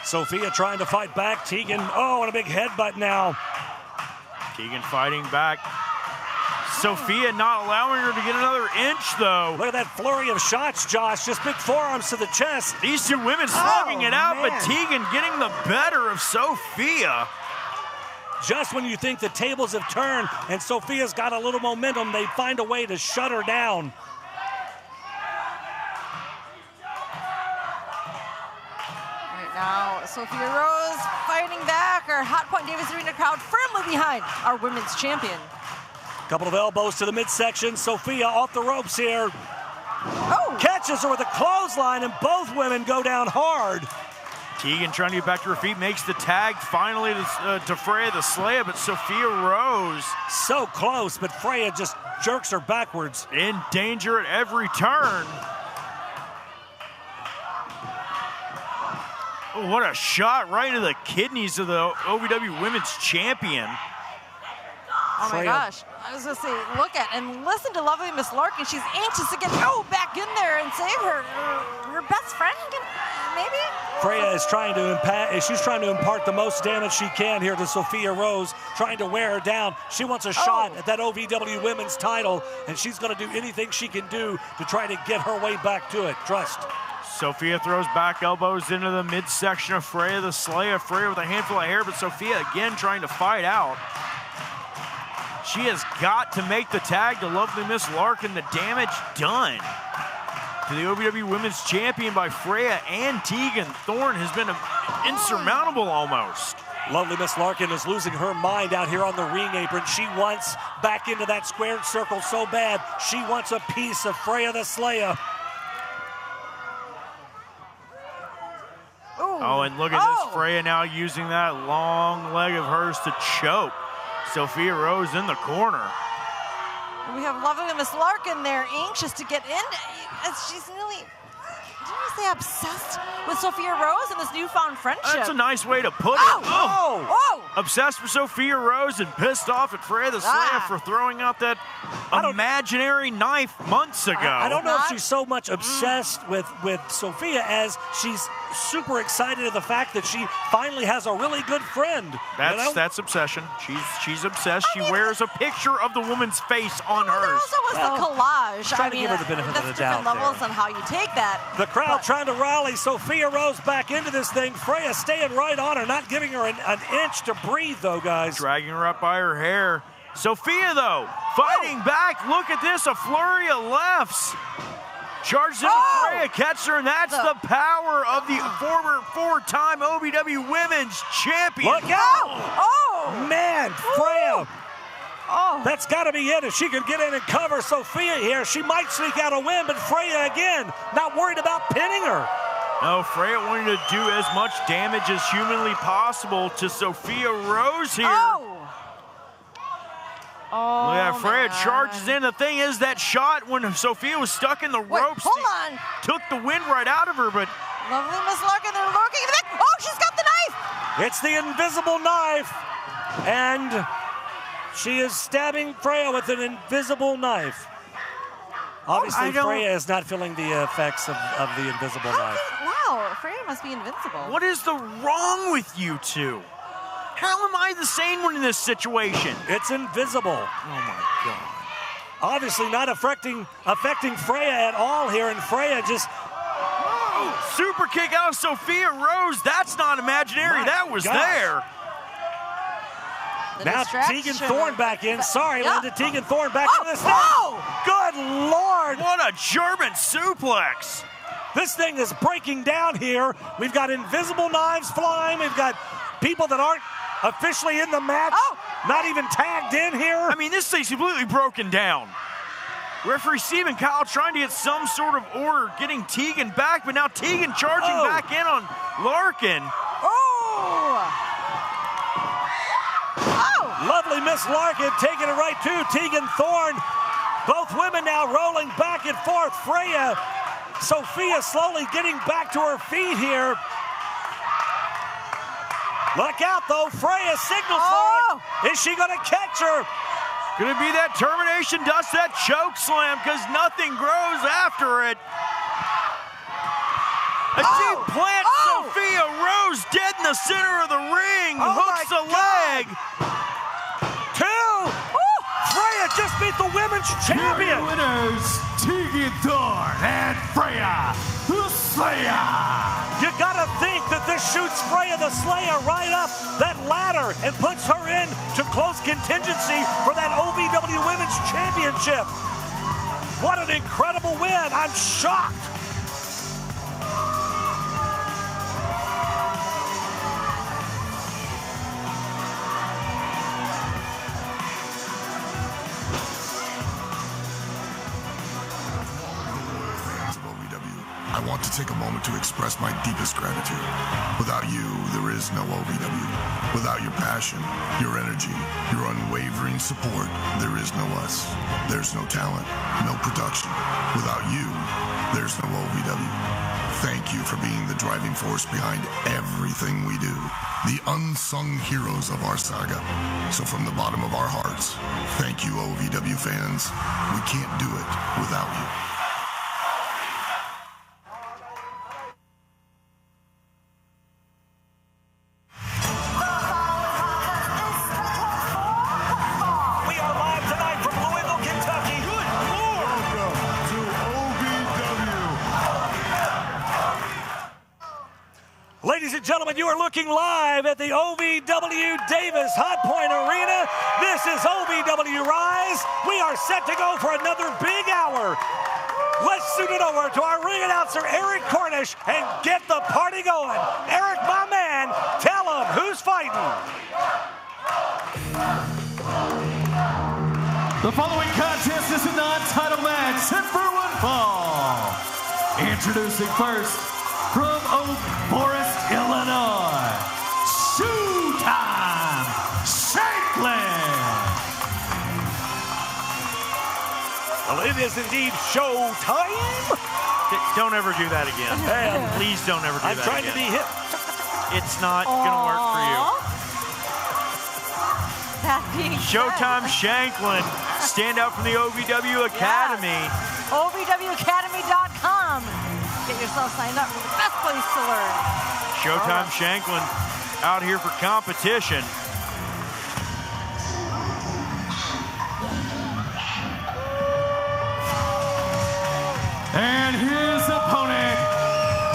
Sophia trying to fight back. Tegan, and a big headbutt now. Tegan fighting back. Sophia not allowing her to get another inch, though. Look at that flurry of shots, Josh. Just big forearms to the chest. These two women slugging it out, but Tegan getting the better of Sophia. Just when you think the tables have turned and Sophia's got a little momentum, they find a way to shut her down. Right now, Sophia Rose fighting back. Our Hot Point Davis Arena crowd firmly behind our women's champion. Couple of elbows to the midsection. Sophia off the ropes here. Oh! Catches her with a clothesline, and both women go down hard. Tegan trying to get back to her feet, makes the tag finally to Freya the Slayer, but Sophia Rose. So close, but Freya just jerks her backwards. In danger at every turn. Oh, what a shot right into the kidneys of the OVW Women's Champion. Oh my gosh, I was gonna say, look at and listen to lovely Miss Larkin. She's anxious to get back in there and save her best friend, maybe? Freya is trying to impart the most damage she can here to Sophia Rose, trying to wear her down. She wants a shot at that OVW Women's title, and she's gonna do anything she can do to try to get her way back to it. Trust. Sophia throws back elbows into the midsection of Freya the Slayer. Freya with a handful of hair, but Sophia again trying to fight out. She has got to make the tag to lovely Miss Larkin. The damage done to the OVW Women's Champion by Freya and Tegan Thorne has been insurmountable almost. Lovely Miss Larkin is losing her mind out here on the ring apron. She wants back into that squared circle so bad. She wants a piece of Freya the Slayer. Oh, and look at this, Freya now using that long leg of hers to choke Sophia Rose in the corner. We have lovely Miss Larkin there, anxious to get in. She's really, did you say obsessed with Sophia Rose and this newfound friendship? That's a nice way to put it. Oh! Obsessed with Sophia Rose and pissed off at Freya the Slayer for throwing out that imaginary knife months ago. I don't know if she's so much obsessed with Sophia as she's super excited at the fact that she finally has a really good friend. That's obsession. She's obsessed. She wears a picture of the woman's face on hers. There also was the collage. Trying to give her the benefit of the doubt. Different levels on how you take that. The crowd trying to rally Sophia Rose back into this thing. Freya staying right on her, not giving her an inch to breathe, though, guys. Dragging her up by her hair. Sophia, though, fighting back. Look at this, a flurry of lefts. Charges into Freya, catches her, and that's the power of the former four-time OVW Women's Champion. Look out! Man, Freya. That's got to be it. If she can get in and cover Sophia here, she might sneak out a win, but Freya, again, not worried about pinning her. No, Freya wanting to do as much damage as humanly possible to Sophia Rose here. Look at that, Freya charges in. The thing is, that shot when Sophia was stuck in the ropes took the wind right out of her, but... Lovely Miss Larkin, they're looking at it. Oh, she's got the knife! It's the invisible knife, and she is stabbing Freya with an invisible knife. Obviously, Freya is not feeling the effects of the invisible knife. Wow, Freya must be invincible. What is wrong with you two? How am I the sane one in this situation? It's invisible. Oh my God. Obviously not affecting Freya at all here, and Freya just... super kick out of Sophia Rose. That's not imaginary. That was there. Now Tegan Thorne back in. Sorry, Linda. Tegan Thorne back in this thing. Good Lord. What a German suplex. This thing is breaking down here. We've got invisible knives flying. We've got people that aren't officially in the match, not even tagged in here. I mean, this thing's completely broken down. Referee Stephen Kyle trying to get some sort of order, getting Tegan back, but now Tegan charging back in on Larkin. Lovely Miss Larkin taking it right to Tegan Thorne. Both women now rolling back and forth. Freya, Sophia slowly getting back to her feet here. Look out, though. Freya signals for it. Is she going to catch her? Going to be that termination dust, that choke slam, because nothing grows after it. A deep plant, Sophia Rose dead in the center of the ring. Hooks the leg. Freya just beat the champion. Your winners, Tegan Thorne and Freya the Slayer. You gotta think that this shoots Freya the Slayer right up that ladder and puts her in to close contingency for that OVW Women's Championship. What an incredible win. I'm shocked. I want to take a moment to express my deepest gratitude. Without you, there is no OVW. Without your passion, your energy, your unwavering support, there is no us. There's no talent, no production. Without you, there's no OVW. Thank you for being the driving force behind everything we do. The unsung heroes of our saga. So from the bottom of our hearts, thank you, OVW fans. We can't do it without you. Ladies and gentlemen, you are looking live at the OVW Davis Hot Point Arena. This is OVW Rise. We are set to go for another big hour. Let's suit it over to our ring announcer, Eric Cornish, and get the party going. Eric, my man, tell him who's fighting. The following contest is a non-title match set for one fall. Introducing first, from Oak Forest, Illinois, Showtime Shanklin. Well, it is indeed showtime. Don't ever do that again. Please don't ever do that again. I'm trying to be hip. It's not going to work for you. That being Showtime Shanklin, stand out from the OVW Academy. OVWacademy.com. Get yourself signed up for the best place to learn. Showtime Shanklin out here for competition. And his opponent,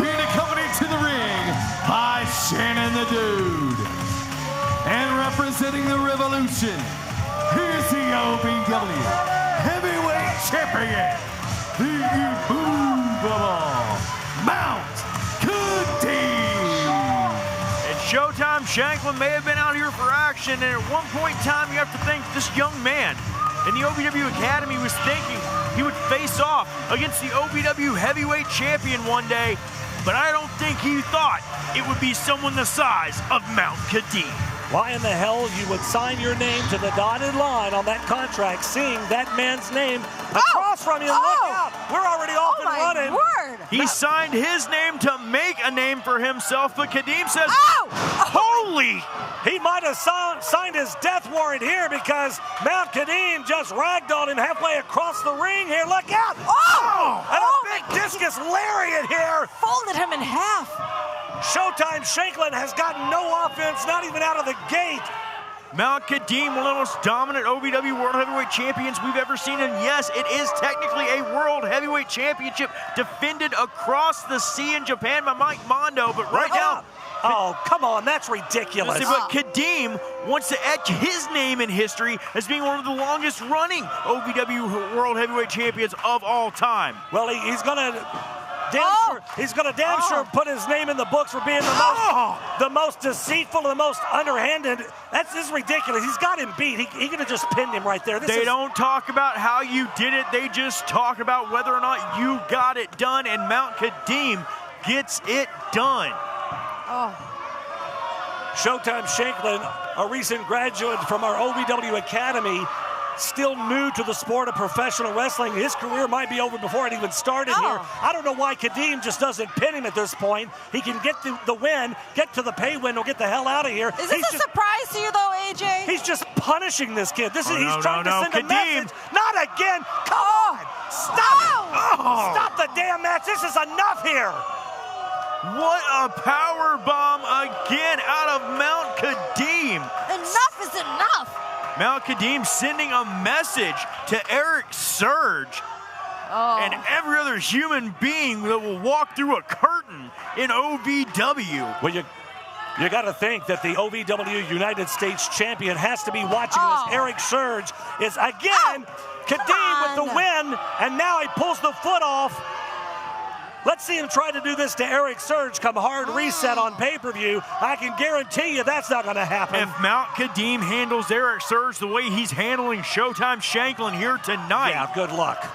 being accompanied to the ring by Shannon the Dude. And representing the Revolution, here's the OVW Heavyweight Champion, the immovable Mount Kadim. And Showtime Shanklin may have been out here for action, and at one point in time, you have to think this young man in the OVW Academy was thinking he would face off against the OVW Heavyweight Champion one day, but I don't think he thought it would be someone the size of Mount Kadim. Why in the hell you would sign your name to the dotted line on that contract, seeing that man's name across from you? Look out! We're already off and running. Word. He signed his name to make a name for himself, but Kadim says, holy! He might have signed his death warrant here because Mount Kadim just ragdolled him halfway across the ring here. Look out! And a big discus lariat here. Folded him in half. Showtime Shanklin has gotten no offense, not even out of the gate. Mount Kadim, one of the most dominant OVW World Heavyweight Champions we've ever seen, and yes, it is technically a World Heavyweight Championship defended across the sea in Japan by Mike Mondo, but right now... Oh, come on, that's ridiculous. But Kadim wants to etch his name in history as being one of the longest running OVW World Heavyweight Champions of all time. Well, he's gonna damn sure put his name in the books for being the most deceitful, the most underhanded. This is ridiculous. He's got him beat. He could have just pinned him right there. They don't talk about how you did it. They just talk about whether or not you got it done, and Mount Kadim gets it done. Showtime Shanklin, a recent graduate from our OVW Academy, still new to the sport of professional wrestling. His career might be over before it even started here. I don't know why Kadim just doesn't pin him at this point. He can get the win, get to the pay window, get the hell out of here. Is this a surprise to you, though, AJ? He's just punishing this kid. He's trying to send a Kadim. message. Not again. Come on. Stop. Stop the damn match. This is enough here. What a power bomb again out of Mount Kadim. Enough is enough. Mount Kadim sending a message to Eric Surge and every other human being that will walk through a curtain in OVW. Well, you got to think that the OVW United States champion has to be watching this. Eric Surge is again Kadim with the win, and now he pulls the foot off. Let's see him try to do this to Eric Surge come hard reset on pay-per-view. I can guarantee you that's not going to happen. If Mount Kadim handles Eric Surge the way he's handling Showtime Shanklin here tonight. Yeah, good luck.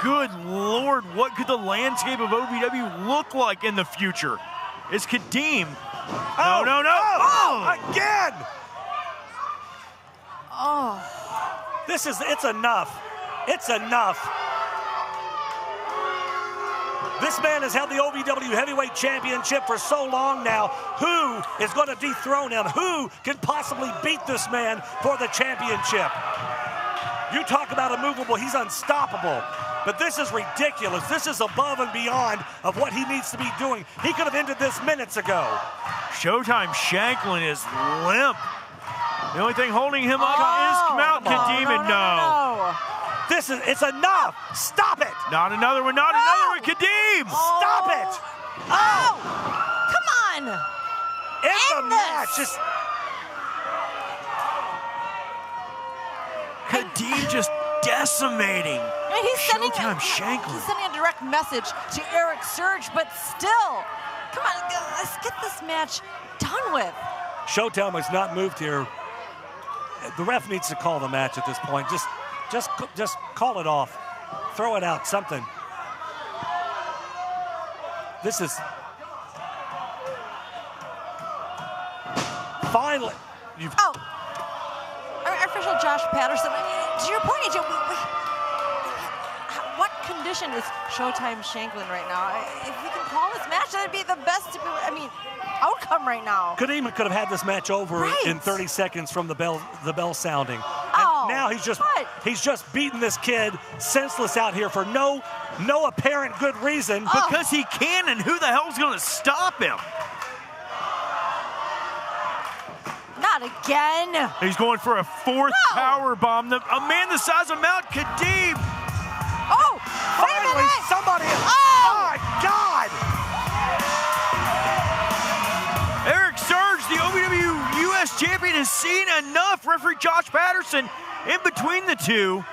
Good Lord, what could the landscape of OVW look like in the future? Is Kadim... No. Again! It's enough. It's enough. This man has held the OVW Heavyweight Championship for so long now. Who is going to dethrone him? Who can possibly beat this man for the championship? You talk about immovable, he's unstoppable. But this is ridiculous. This is above and beyond of what he needs to be doing. He could have ended this minutes ago. Showtime Shanklin is limp. The only thing holding him up is Mount Kadim, and no. It's enough. Stop it. Not another one, not another one, Kadim. Stop it. Come on. End the match. Kadim just decimating. Showtime Shanklin. He's sending a direct message to Eric Surge, but still, come on, let's get this match done with. Showtime has not moved here. The ref needs to call the match at this point. Just call it off. Throw it out, something. This is finally. Our official Josh Patterson. I mean, to your point, AJ, what condition is Showtime Shanklin right now? If we can call this match, that'd be the best. Outcome right now. Kadim could have had this match over in 30 seconds from the bell sounding. And now he's just beating this kid senseless out here for no apparent good reason. Because he can, and who the hell's going to stop him? Not again. He's going for a fourth power bomb. A man the size of Mount Kadim. Finally, somebody. Oh my God. Eric Surge, the OVW US champion, has seen enough. Referee Josh Patterson in between the two.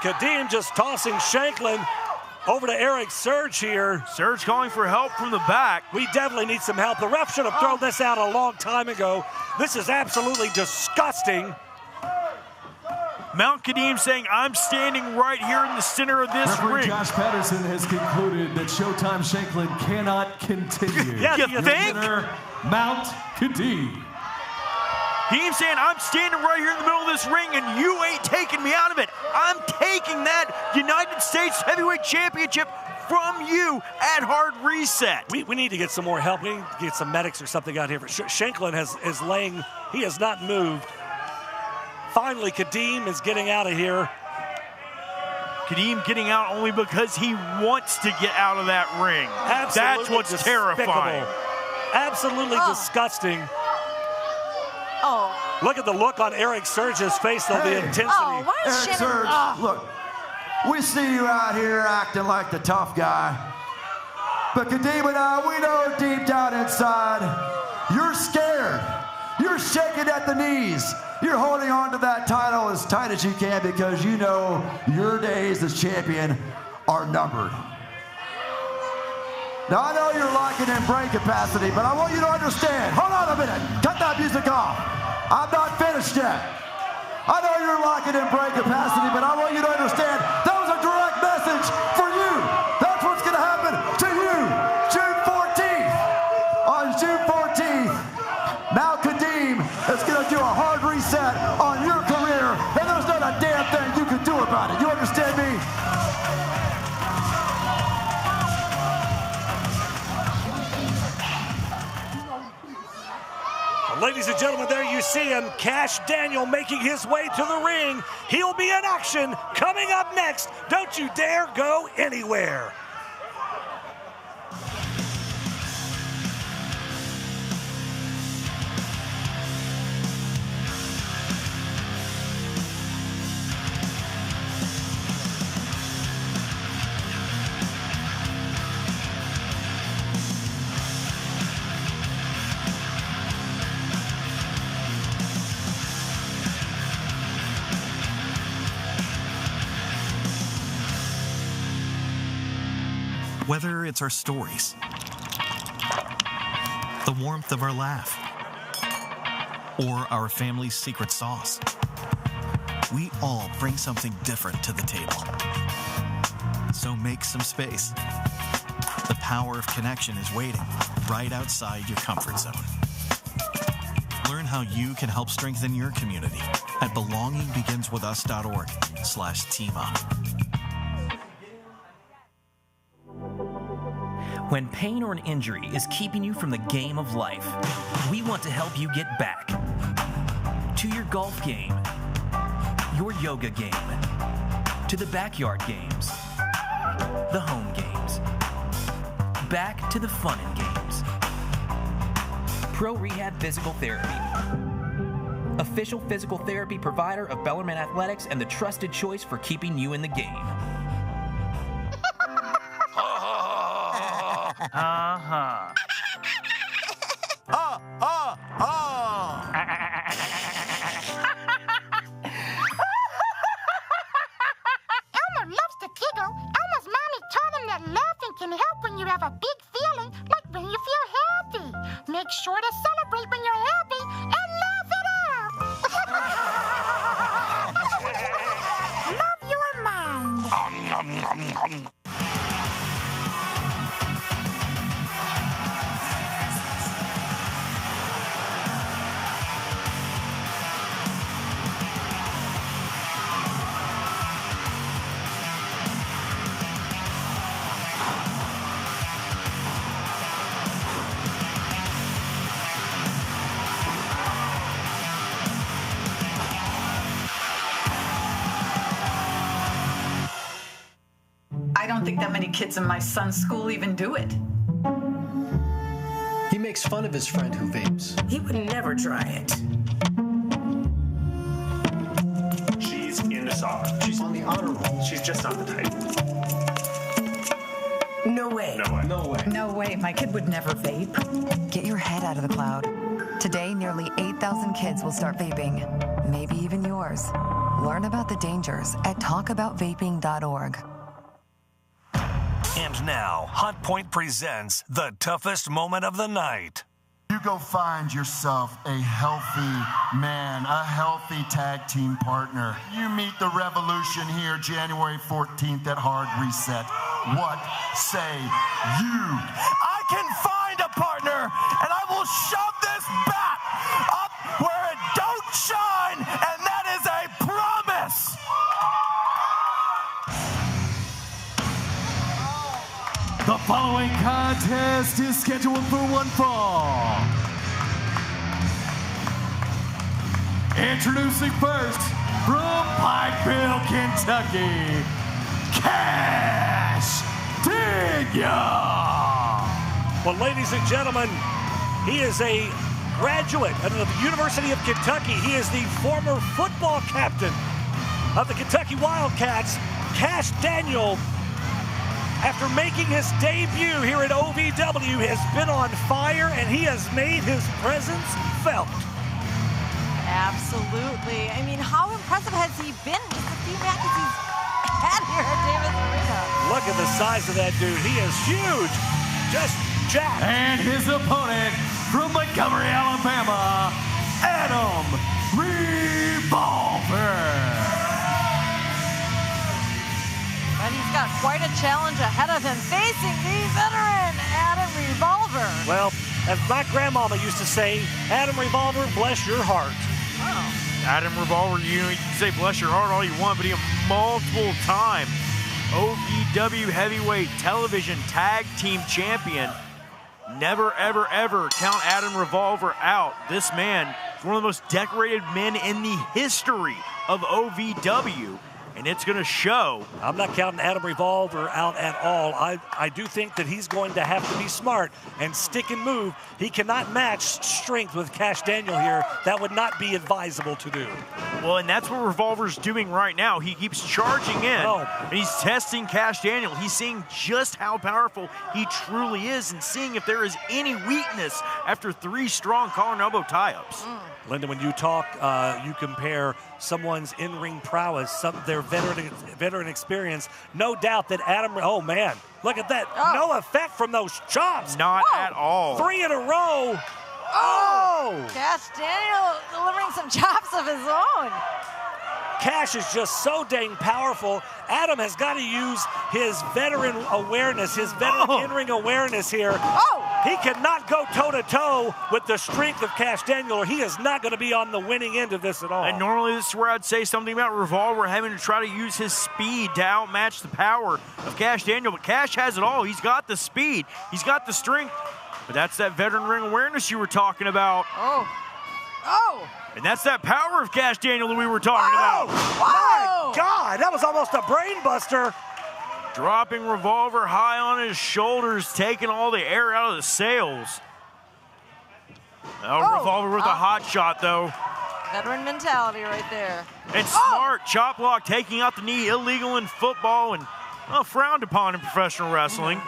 Kadim just tossing Shanklin over to Eric Surge here. Surge calling for help from the back. We definitely need some help. The ref should have thrown this out a long time ago. This is absolutely disgusting. Mount Kadim saying, I'm standing right here in the center of this Referee ring. Josh Patterson has concluded that Showtime Shanklin cannot continue. Yeah, you think? Winner, Mount Kadim. Kadim saying, I'm standing right here in the middle of this ring and you ain't taking me out of it. I'm taking that United States Heavyweight Championship from you at hard reset. We need to get some more help. We need to get some medics or something out here. Shanklin is laying, he has not moved. Finally, Kadim is getting out of here. Kadim getting out only because he wants to get out of that ring. Absolutely That's what's despicable. terrifying. Absolutely disgusting. Look at the look on Eric Surge's face, though, the intensity. Eric Surge, look, we see you out here acting like the tough guy. But Kadim and I, we know deep down inside, you're scared. You're shaking at the knees. You're holding on to that title as tight as you can because you know your days as champion are numbered. Now, I know you're lacking in brain capacity, but I want you to understand. Hold on a minute. Cut that music off. I'm not finished yet. I know you're lacking in brain capacity, but I want you to understand that was a direct message for you. That's what's going to happen to you June 14th. On June 14th, Mount Kadim is going to do a hard reset on your career, and there's not a damn thing you can do about it. You understand me? Ladies and gentlemen, there you see him, Cash Daniel making his way to the ring. He'll be in action coming up next. Don't you dare go anywhere. Whether it's our stories, the warmth of our laugh, or our family's secret sauce, we all bring something different to the table. So make some space. The power of connection is waiting right outside your comfort zone. Learn how you can help strengthen your community at belongingbeginswithus.org/teamup. When pain or an injury is keeping you from the game of life, we want to help you get back to your golf game, your yoga game, to the backyard games, the home games, back to the fun and games. Pro Rehab Physical Therapy, official physical therapy provider of Bellarmine Athletics and the trusted choice for keeping you in the game. Uh-huh. Elmer loves to giggle. Elmer's mommy taught him that laughing can help when you have a big feeling, like when you feel happy. Make sure to celebrate when you're happy and laugh it out. Love your mind. I don't think that many kids in my son's school even do it. He makes fun of his friend who vapes. He would never try it. She's into soccer. She's on the honor roll. She's just not the type. No way. No way. No way. No way, my kid would never vape. Get your head out of the cloud. Today, nearly 8,000 kids will start vaping, maybe even yours. Learn about the dangers at talkaboutvaping.org. And now, Hot Point presents the toughest moment of the night. You go find yourself a healthy man, a healthy tag team partner. You meet the Revolution here January 14th at Hard Reset. What say you? I can find a partner, and I will shove this bat up where it don't shine, and that is a promise. The following contest is scheduled for one fall. Introducing first, from Pikeville, Kentucky, Cash Digna. Well, ladies and gentlemen, he is a graduate of the University of Kentucky. He is the former football captain of the Kentucky Wildcats. Cash Daniel, after making his debut here at OVW, has been on fire, and he has made his presence felt. Absolutely. I mean, how impressive has he been in just a few matches he's had here at Davis Arena? Look at the size of that dude. He is huge. Just jacked. And his opponent from Montgomery, Alabama, Adam Revolver. And he's got quite a challenge ahead of him, facing the veteran, Adam Revolver. Well, as my grandmama used to say, Adam Revolver, bless your heart. Oh. Adam Revolver, you can say bless your heart all you want, but he a multiple-time OVW Heavyweight Television Tag Team Champion. Never, ever, ever count Adam Revolver out. This man is one of the most decorated men in the history of OVW. And it's going to show. I'm not counting Adam Revolver out at all. I do think that he's going to have to be smart and stick and move. He cannot match strength with Cash Daniel here. That would not be advisable to do. Well, and that's what Revolver's doing right now. He keeps charging in, and he's testing Cash Daniel. He's seeing just how powerful he truly is and seeing if there is any weakness after 3 strong collar and elbow tie-ups. Linda, when you talk, you compare someone's in-ring prowess, their veteran experience. No doubt that Adam, oh man, look at that. No effect from those chops. Not at all. 3 in a row. Cash Daniel delivering some chops of his own. Cash is just so dang powerful. Adam has got to use his veteran awareness, his veteran in-ring awareness here. He cannot go toe-to-toe with the strength of Cash Daniel, or he is not going to be on the winning end of this at all. And normally this is where I'd say something about Revolver having to try to use his speed to outmatch the power of Cash Daniel, but Cash has it all. He's got the speed. He's got the strength. But that's that veteran ring awareness you were talking about. And that's that power of Cash Daniel that we were talking about. My God, that was almost a brain buster. Dropping Revolver high on his shoulders, taking all the air out of the sails. Revolver with a hot shot, though. Veteran mentality right there. And smart chop block, taking out the knee, illegal in football and frowned upon in professional wrestling.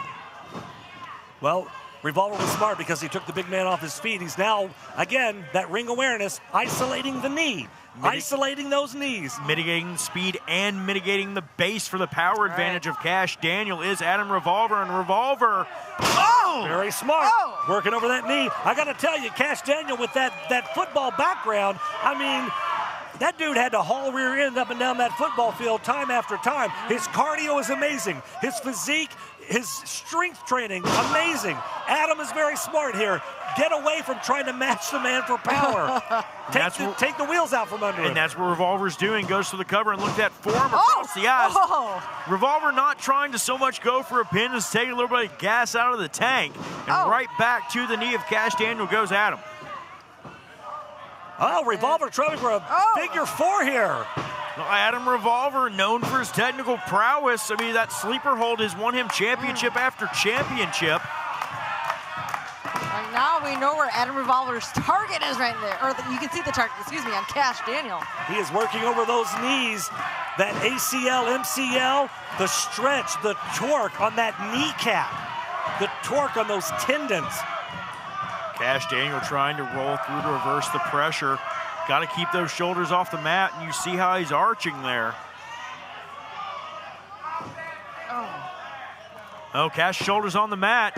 Well, Revolver was smart because he took the big man off his feet. He's now, again, that ring awareness, isolating the knee, isolating those knees. Mitigating the speed and mitigating the base for the power advantage of Cash Daniel is Adam Revolver, and Revolver, very smart, working over that knee. I got to tell you, Cash Daniel with that football background, I mean, that dude had to haul rear end up and down that football field time after time. His cardio is amazing. His physique, his strength training, amazing. Adam is very smart here. Get away from trying to match the man for power. Take the wheels out from under him. And that's what Revolver's doing. Goes to the cover and look at that forearm across the eyes. Revolver not trying to so much go for a pin as taking a little bit of gas out of the tank. And right back to the knee of Cash Daniel goes Adam. Revolver trying for a figure 4 here. Adam Revolver, known for his technical prowess. I mean, that sleeper hold has won him championship after championship. Right now we know where Adam Revolver's target is right there. Or you can see the target, on Cash Daniel. He is working over those knees, that ACL, MCL, the stretch, the torque on that kneecap, the torque on those tendons. Cash Daniel trying to roll through to reverse the pressure. Got to keep those shoulders off the mat, and you see how he's arching there. Cash shoulders on the mat.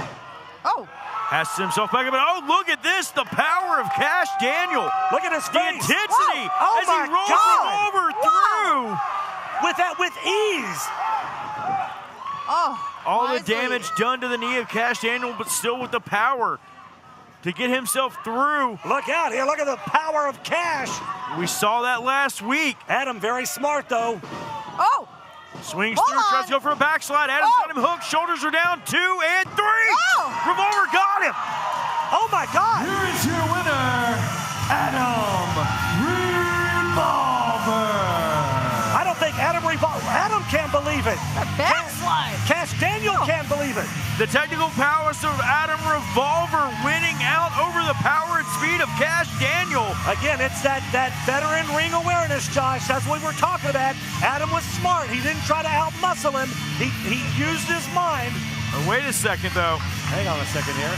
Has himself back up, and look at this, the power of Cash Daniel. Look at his face. The intensity as he rolls Revolver through. With ease. All the damage done to the knee of Cash Daniel, but still with the power to get himself through. Look out here, look at the power of Cash. We saw that last week. Adam very smart though. Swings through, tries to go for a backslide. Adam's got him hooked, shoulders are down, 2 and 3. Revolver got him. Oh my God. Here is your winner, Adam Revolver. I don't think Adam can't believe it. A backslide. Cash Daniel can't believe it. The technical prowess of Adam Revolver winning out over the power and speed of Cash Daniel. Again, it's that veteran ring awareness, Josh. That's what we're talking about. Adam was smart. He didn't try to out-muscle him. He used his mind. Wait a second, though. Hang on a second here.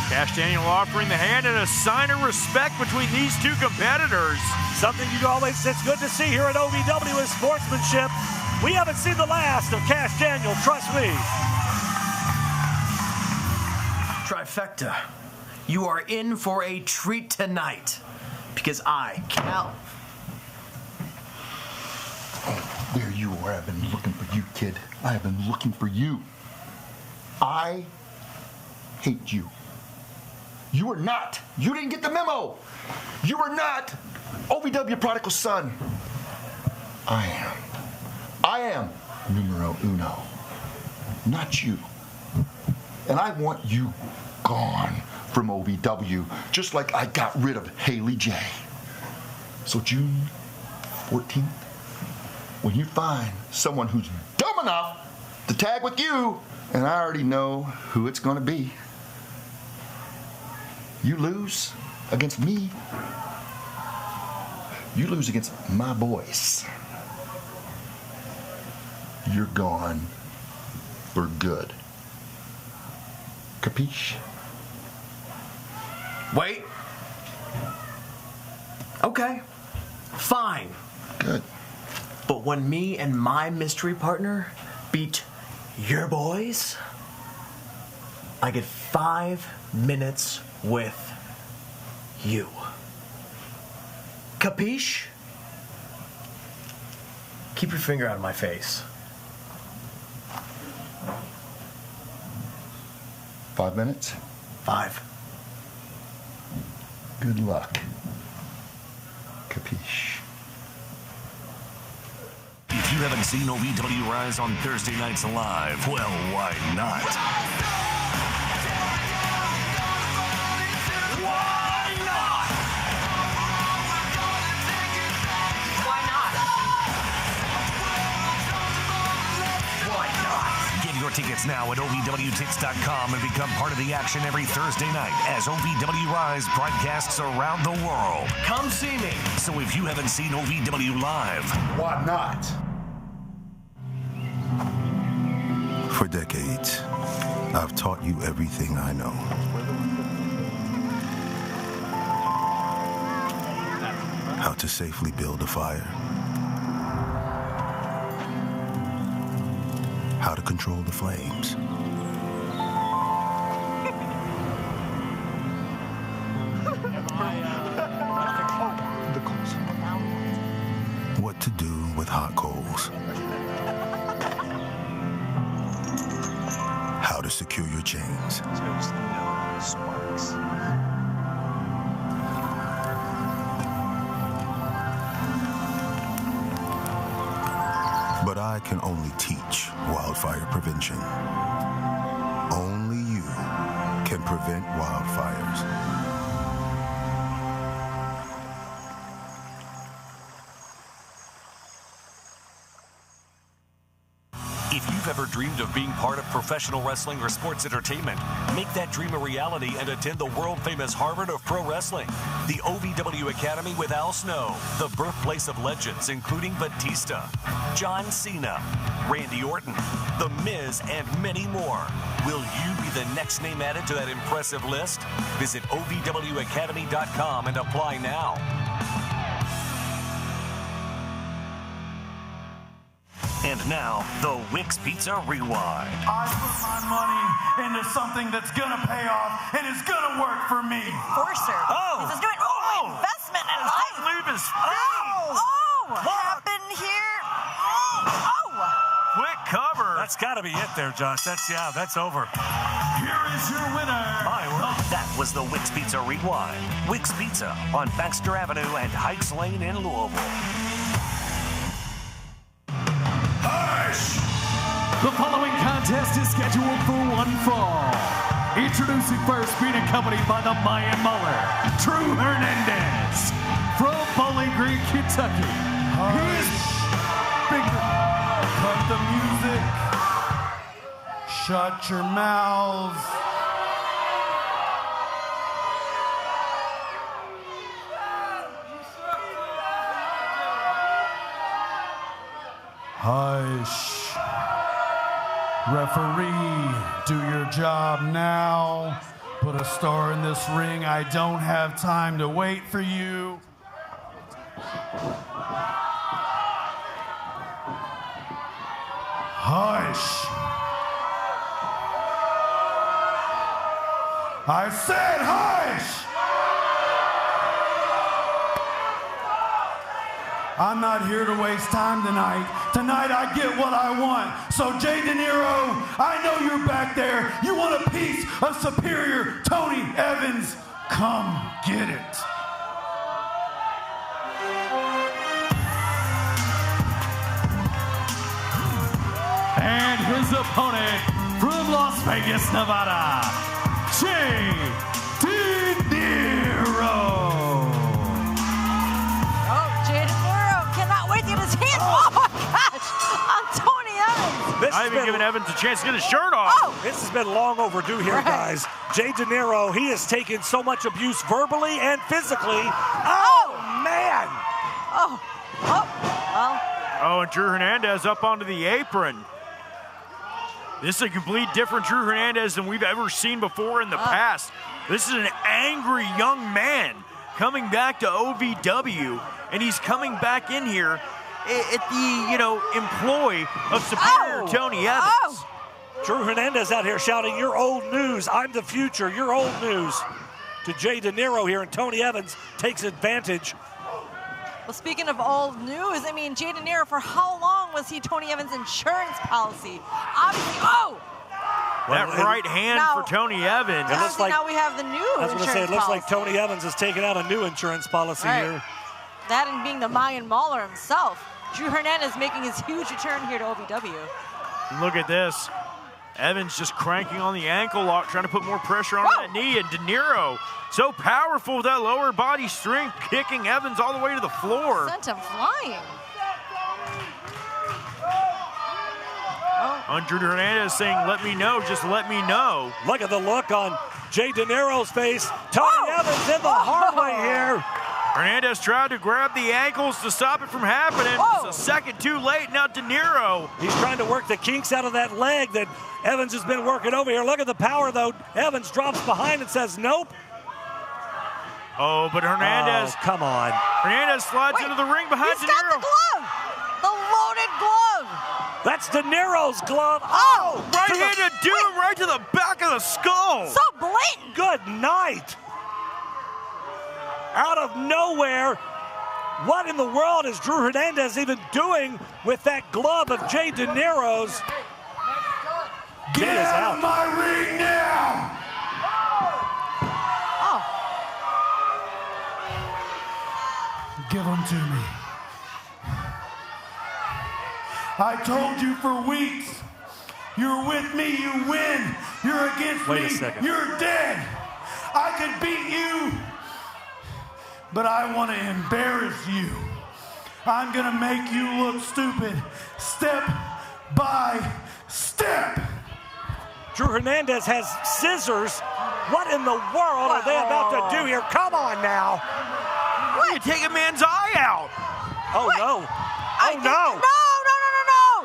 Cash Daniel offering the hand and a sign of respect between these two competitors. Something it's good to see here at OVW is sportsmanship. We haven't seen the last of Cash Daniel, trust me. Trifecta, you are in for a treat tonight because Oh, there you are. I've been looking for you, kid. I have been looking for you. I hate you. You are not. You didn't get the memo. You are not OVW prodigal son. I am numero uno. Not you. And I want you gone from OVW, just like I got rid of Haley J. So June 14th, when you find someone who's dumb enough to tag with you, and I already know who it's gonna be, you lose against me, you lose against my boys. You're gone for good. Capiche? Wait. Okay. Fine. Good. But when me and my mystery partner beat your boys, I get 5 minutes with you. Capiche? Keep your finger out of my face. 5 minutes? 5. Good luck. Capiche. If you haven't seen OVW Rise on Thursday nights live, well, why not? Get your tickets now at OVWTix.com and become part of the action every Thursday night as OVW Rise broadcasts around the world. Come see me. So if you haven't seen OVW Live, why not? For decades, I've taught you everything I know. How to safely build a fire. How to control the flames. What to do with hot coals. How to secure your chains. But I can only teach wildfire prevention. Only you can prevent wildfires. if you've ever dreamed of being part of professional wrestling or sports entertainment, make that dream a reality and attend the world-famous Harvard of Pro Wrestling, the OVW Academy with Al Snow, the birthplace of legends including Batista, John Cena, Randy Orton, The Miz, and many more. Will you be the next name added to that impressive list? Visit OVWacademy.com and apply now. And now, the Wix Pizza Rewind. I put my money into something that's gonna pay off and is gonna work for me. Forcer. Oh! This is doing investment in life. Leave his What happened here? Quick cover. That's got to be it there, Josh. That's over. Here is your winner. That was the Wix Pizza Rewind. Wix Pizza on Baxter Avenue and Heights Lane in Louisville. The following contest is scheduled for one fall. Introducing first, being accompanied by the Mayan Muller, Drew Hernandez, from Bowling Green, Kentucky. He's bigger. Cut the music. Shut your mouths. Hush. Referee, do your job now. Put a star in this ring. I don't have time to wait for you. Hush. I said hush. I'm not here to waste time tonight. Tonight I get what I want. So Jay Deniro, I know you're back there. You want a piece of superior Tony Evans. Come get it. And his opponent from Las Vegas, Nevada, Jay Deniro. His hands. Oh my gosh! On Tony Evans. I haven't given Evans a chance to get his shirt off. This has been long overdue here, guys. Jay Deniro, he has taken so much abuse verbally and physically. Oh man! Oh, and Drew Hernandez up onto the apron. This is a complete different Drew Hernandez than we've ever seen before in the past. This is an angry young man coming back to OVW. and he's coming back in here at the, employ of Superior Tony Evans. Drew Hernandez out here shouting, "You're old news. I'm the future. You're old news," to Jay Deniro here, and Tony Evans takes advantage. Well, speaking of old news, I mean, Jay Deniro, for how long was he Tony Evans' insurance policy? Obviously, that right hand for Tony Evans. It looks like, now we have the new insurance policy. I was going to say, it looks like Tony Evans has taken out a new insurance policy here. That and being the Mayan Mauler himself. Drew Hernandez making his huge return here to OVW. Look at this. Evans just cranking on the ankle lock, trying to put more pressure on that knee. And Deniro, so powerful with that lower body strength, kicking Evans all the way to the floor. Sent him flying. Drew Hernandez saying, "Let me know, just let me know." Look at the look on Jay Deniro's face. Tony Evans in the hard way here. Hernandez tried to grab the ankles to stop it from happening. It's a second too late. Now Deniro. He's trying to work the kinks out of that leg that Evans has been working over here. Look at the power, though. Evans drops behind and says, "Nope." But Hernandez. Oh, come on. Hernandez slides into the ring behind He's Deniro. got the glove. The loaded glove. That's Deniro's glove. Right-handed doom right to the back of the skull. So blatant. Good night. Out of nowhere. What in the world is Drew Hernandez even doing with that glove of Jay Deniro's? Get out of my ring now! Give them to me. I told you for weeks, you're with me, you win. You're against me, Wait a second. You're dead. I could beat you, but I want to embarrass you. I'm going to make you look stupid, step by step. Drew Hernandez has scissors. What in the world are they about to do here? Come on now. You take a man's eye out. Oh, no. Oh, no. No.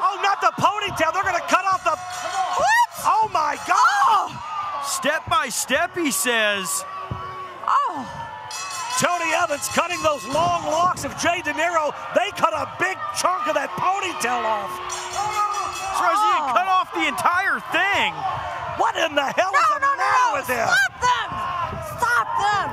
Oh, not the ponytail. They're going to cut off the... What? Oh, my God. Step by step, he says. Tony Evans cutting those long locks of Jay Deniro. They cut a big chunk of that ponytail off. Surprised he didn't cut off the entire thing. What in the hell is the matter with him? Stop them! Stop them!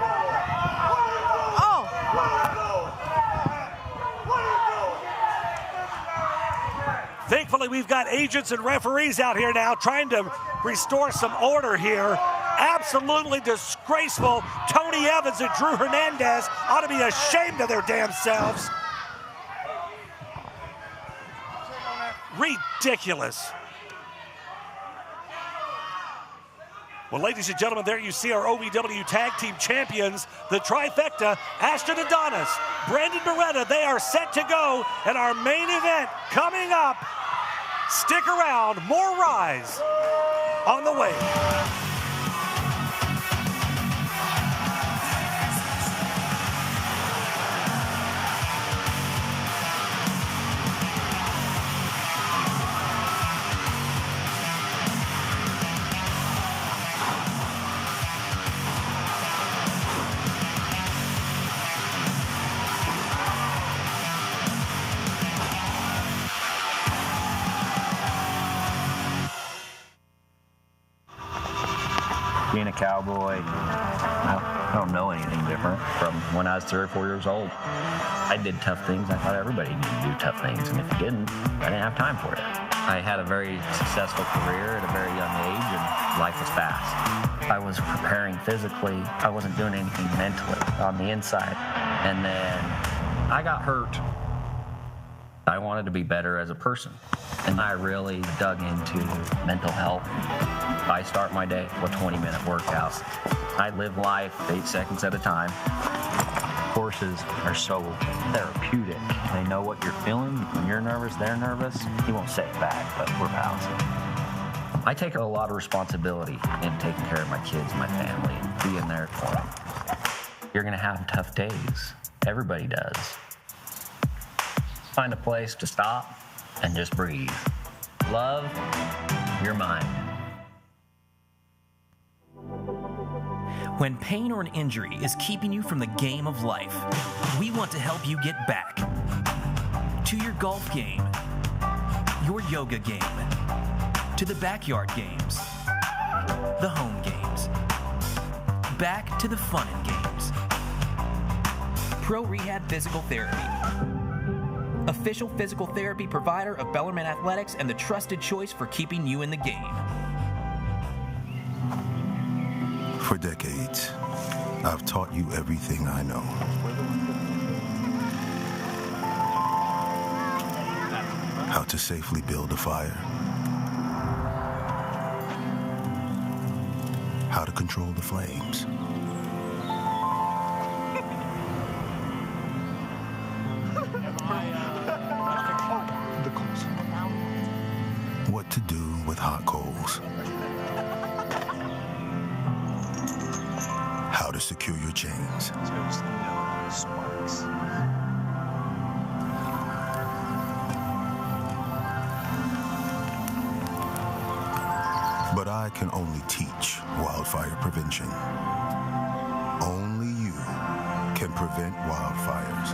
Thankfully, we've got agents and referees out here now trying to restore some order here. Absolutely disgraceful. Tony Evans and Drew Hernandez ought to be ashamed of their damn selves. Ridiculous. Well, ladies and gentlemen, there you see our OVW Tag Team Champions, the trifecta, Ashton Adonis, Brandon Beretta. They are set to go, and our main event coming up. Stick around, more Rise on the way. Being a cowboy, I don't know anything different from when I was 3 or 4 years old. I did tough things. I thought everybody needed to do tough things, and if you didn't, I didn't have time for it. I had a very successful career at a very young age, and life was fast. I was preparing physically. I wasn't doing anything mentally on the inside. And then I got hurt. I wanted to be better as a person, and I really dug into mental health. I start my day with 20-minute workouts. I live life 8 seconds at a time. Horses are so therapeutic. They know what you're feeling. When you're nervous, they're nervous. You won't say it back, but we're pals. I take a lot of responsibility in taking care of my kids, my family, and being there for them. You're gonna have tough days. Everybody does. Find a place to stop and just breathe. Love your mind. When pain or an injury is keeping you from the game of life, we want to help you get back to your golf game, your yoga game, to the backyard games, the home games, back to the fun and games. Pro Rehab Physical Therapy, official physical therapy provider of Bellarmine Athletics and the trusted choice for keeping you in the game. For decades, I've taught you everything I know. How to safely build a fire. How to control the flames. What to do with hot coals. How to secure your chains. But I can only teach wildfire prevention. Only you can prevent wildfires.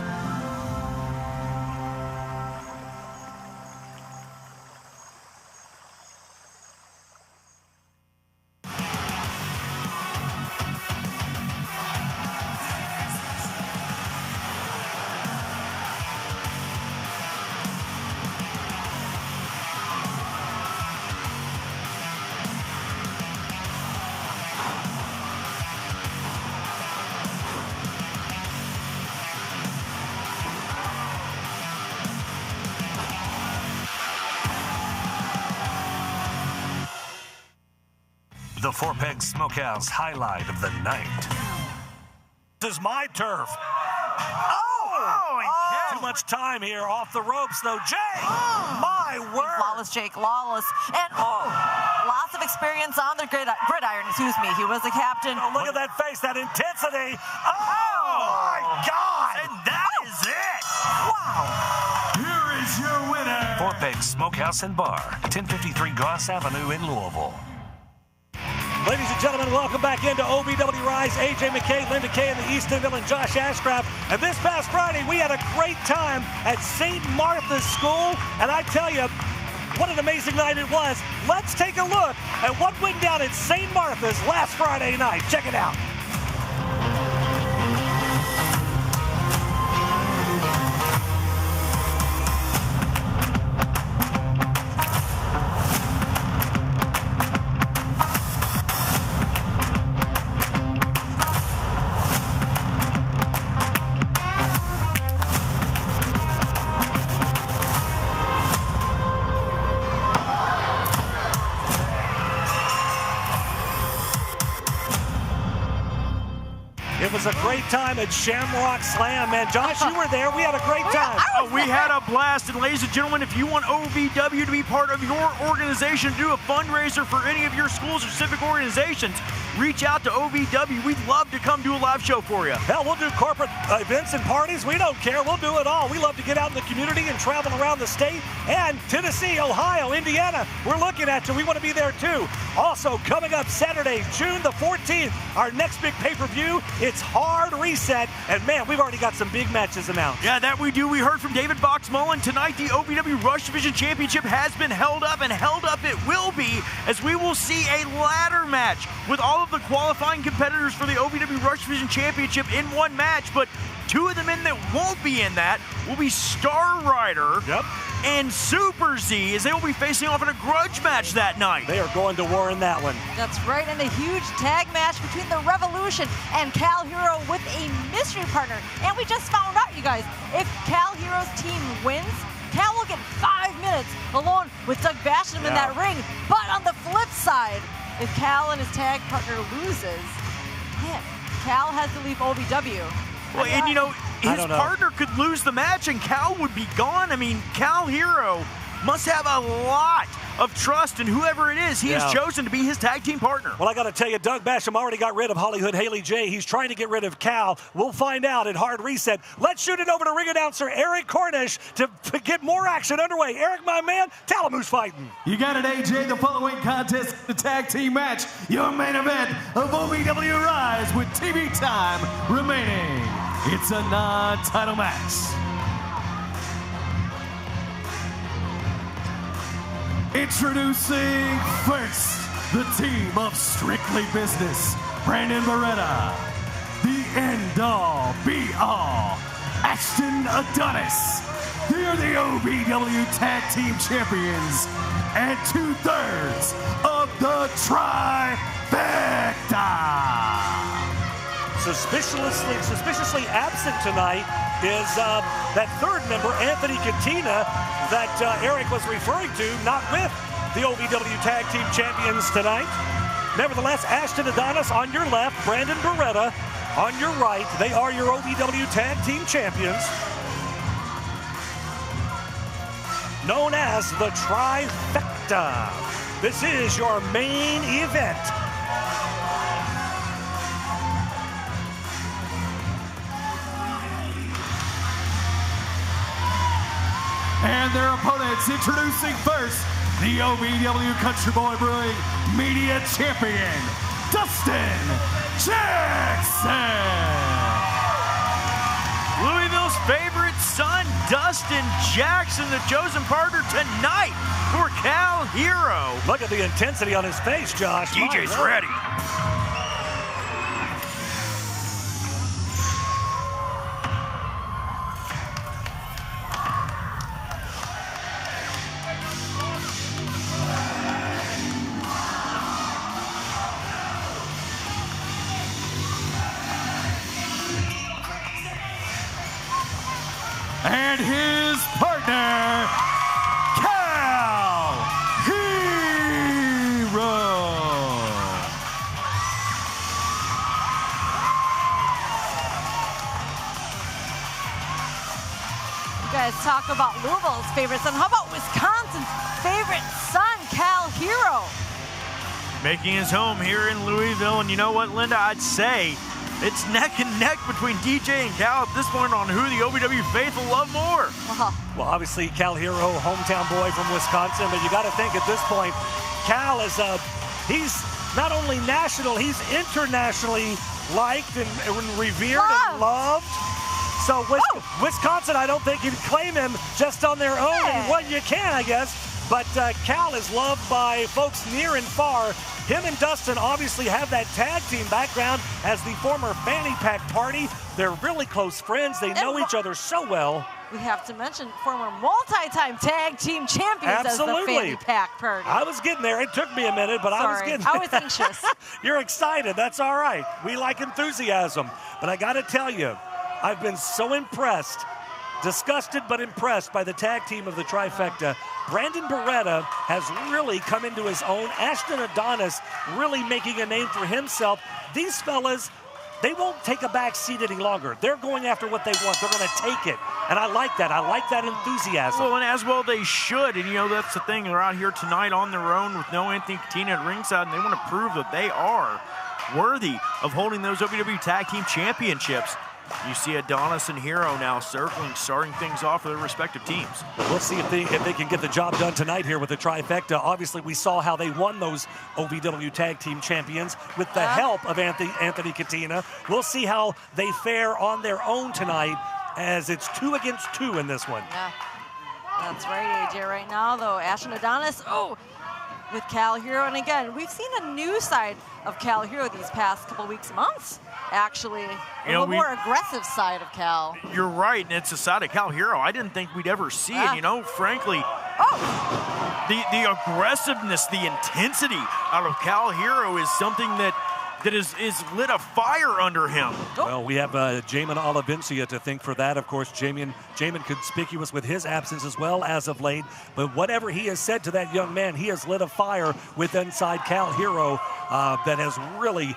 The Four Peg Smokehouse highlight of the night. This is my turf. Too much time here off the ropes, though. Jay, my word. Lawless, Jake, lawless. And, lots of experience on the gridiron, excuse me. He was a captain. Oh, look at that face, that intensity. My God. And that is it. Wow. Here is your winner. Four Peg Smokehouse and Bar, 1053 Goss Avenue in Louisville. Ladies and gentlemen, welcome back into OVW Rise. AJ McKay, Linda Kay in the Eastonville, and Josh Ashcraft. And this past Friday, we had a great time at St. Martha's School. And I tell you, what an amazing night it was. Let's take a look at what went down at St. Martha's last Friday night. Check it out. It was a great time at Shamrock Slam, man. Josh, you were there. We had a great time. We had a blast. And ladies and gentlemen, if you want OVW to be part of your organization, do a fundraiser for any of your schools or civic organizations, reach out to OVW. We'd love to come do a live show for you. Hell, we'll do corporate events and parties. We don't care. We'll do it all. We love to get out in the community and travel around the state. And Tennessee, Ohio, Indiana, we're looking at you. We want to be there too. Also, coming up Saturday, June the 14th, our next big pay-per-view, it's Hard Reset. And man, we've already got some big matches announced. Yeah, that we do. We heard from David Boxmullen. Tonight, the OVW Rush Division Championship has been held up, and held up it will be, as we will see a ladder match with all of the qualifying competitors for the OVW Rush Division Championship in one match. But two of the men that won't be in that will be Star Rider and Super Z, as they will be facing off in a grudge match that night. They are going to war in that one. That's right, and a huge tag match between the Revolution and Cal Hero with a mystery partner. And we just found out, you guys, if Cal Hero's team wins, Cal will get 5 minutes alone with Doug Basham in that ring. But on the flip side, if Cal and his tag partner loses, man, Cal has to leave OVW. Well, and his partner could lose the match and Cal would be gone. I mean, Cal Hero must have a lot of trust in whoever it is he has chosen to be his tag team partner. Well, I got to tell you, Doug Basham already got rid of Hollywood Haley J. He's trying to get rid of Cal. We'll find out at Hard Reset. Let's shoot it over to ring announcer Eric Cornish to get more action underway. Eric, my man, tell him who's fighting. You got it, AJ. The following contest, the tag team match, your main event of OVW Rise with TV time remaining. It's a non-title match. Introducing first, the team of Strictly Business, Brandon Beretta, the end-all, be-all, Ashton Adonis. They're the OVW Tag Team Champions and 2/3 of the Trifecta. Suspiciously absent tonight is that third member, Anthony Katina, that Eric was referring to, not with the OVW Tag Team Champions tonight. Nevertheless, Ashton Adonis on your left, Brandon Beretta on your right. They are your OVW Tag Team Champions, known as the Trifecta. This is your main event. And their opponents, introducing first, the OVW Country Boy Brewing Media Champion, Dustin Jackson. Louisville's favorite son, Dustin Jackson, the chosen partner tonight for Cal Hero. Look at the intensity on his face, Josh. DJ's ready. And his partner, Cal Hero. You guys talk about Louisville's favorite son. How about Wisconsin's favorite son, Cal Hero? Making his home here in Louisville, and you know what, Linda, I'd say it's neck and neck between DJ and Cal at this point on who the OVW faithful love more. Well, obviously, Cal Hero, hometown boy from Wisconsin, but you got to think at this point, Cal is he's not only national, he's internationally liked and revered and loved. So Wisconsin, I don't think can claim him just on their own. And well, you can, I guess. But Cal is loved by folks near and far. Him and Dustin obviously have that tag team background as the former Fanny Pack Party. They're really close friends. They know each other so well. We have to mention former multi-time tag team champions as the Fanny Pack Party. I was getting there. It took me a minute, but I was getting there. I was anxious. You're excited. That's all right. We like enthusiasm. But I got to tell you, I've been so impressed, disgusted but impressed by the tag team of the Trifecta. Brandon Beretta has really come into his own. Ashton Adonis really making a name for himself. These fellas, they won't take a back seat any longer. They're going after what they want. They're going to take it. And I like that. I like that enthusiasm. Well, and as well they should. And, you know, that's the thing. They're out here tonight on their own with no Anthony Katina at ringside, and they want to prove that they are worthy of holding those OVW Tag Team Championships. You see Adonis and Hero now starting things off for their respective teams. We'll see if they can get the job done tonight here with the Trifecta. Obviously, we saw how they won those OVW Tag Team Champions with the help of Anthony Katina. We'll see how they fare on their own tonight, as it's 2 against 2 in this one. Yeah, that's right, AJ. Right now, though, Ashton Adonis, with Cal Hero. And again, we've seen a new side of Cal Hero these past couple weeks, months. Actually, a little more aggressive side of Cal. You're right, and it's a side of Cal Hero I didn't think we'd ever see. And, you know, frankly, the aggressiveness, the intensity out of Cal Hero is something that is lit a fire under him. Well, we have Jamin Olivencia to thank for that. Of course, Jamin conspicuous with his absence as well as of late. But whatever he has said to that young man, he has lit a fire with inside Cal Hero that has really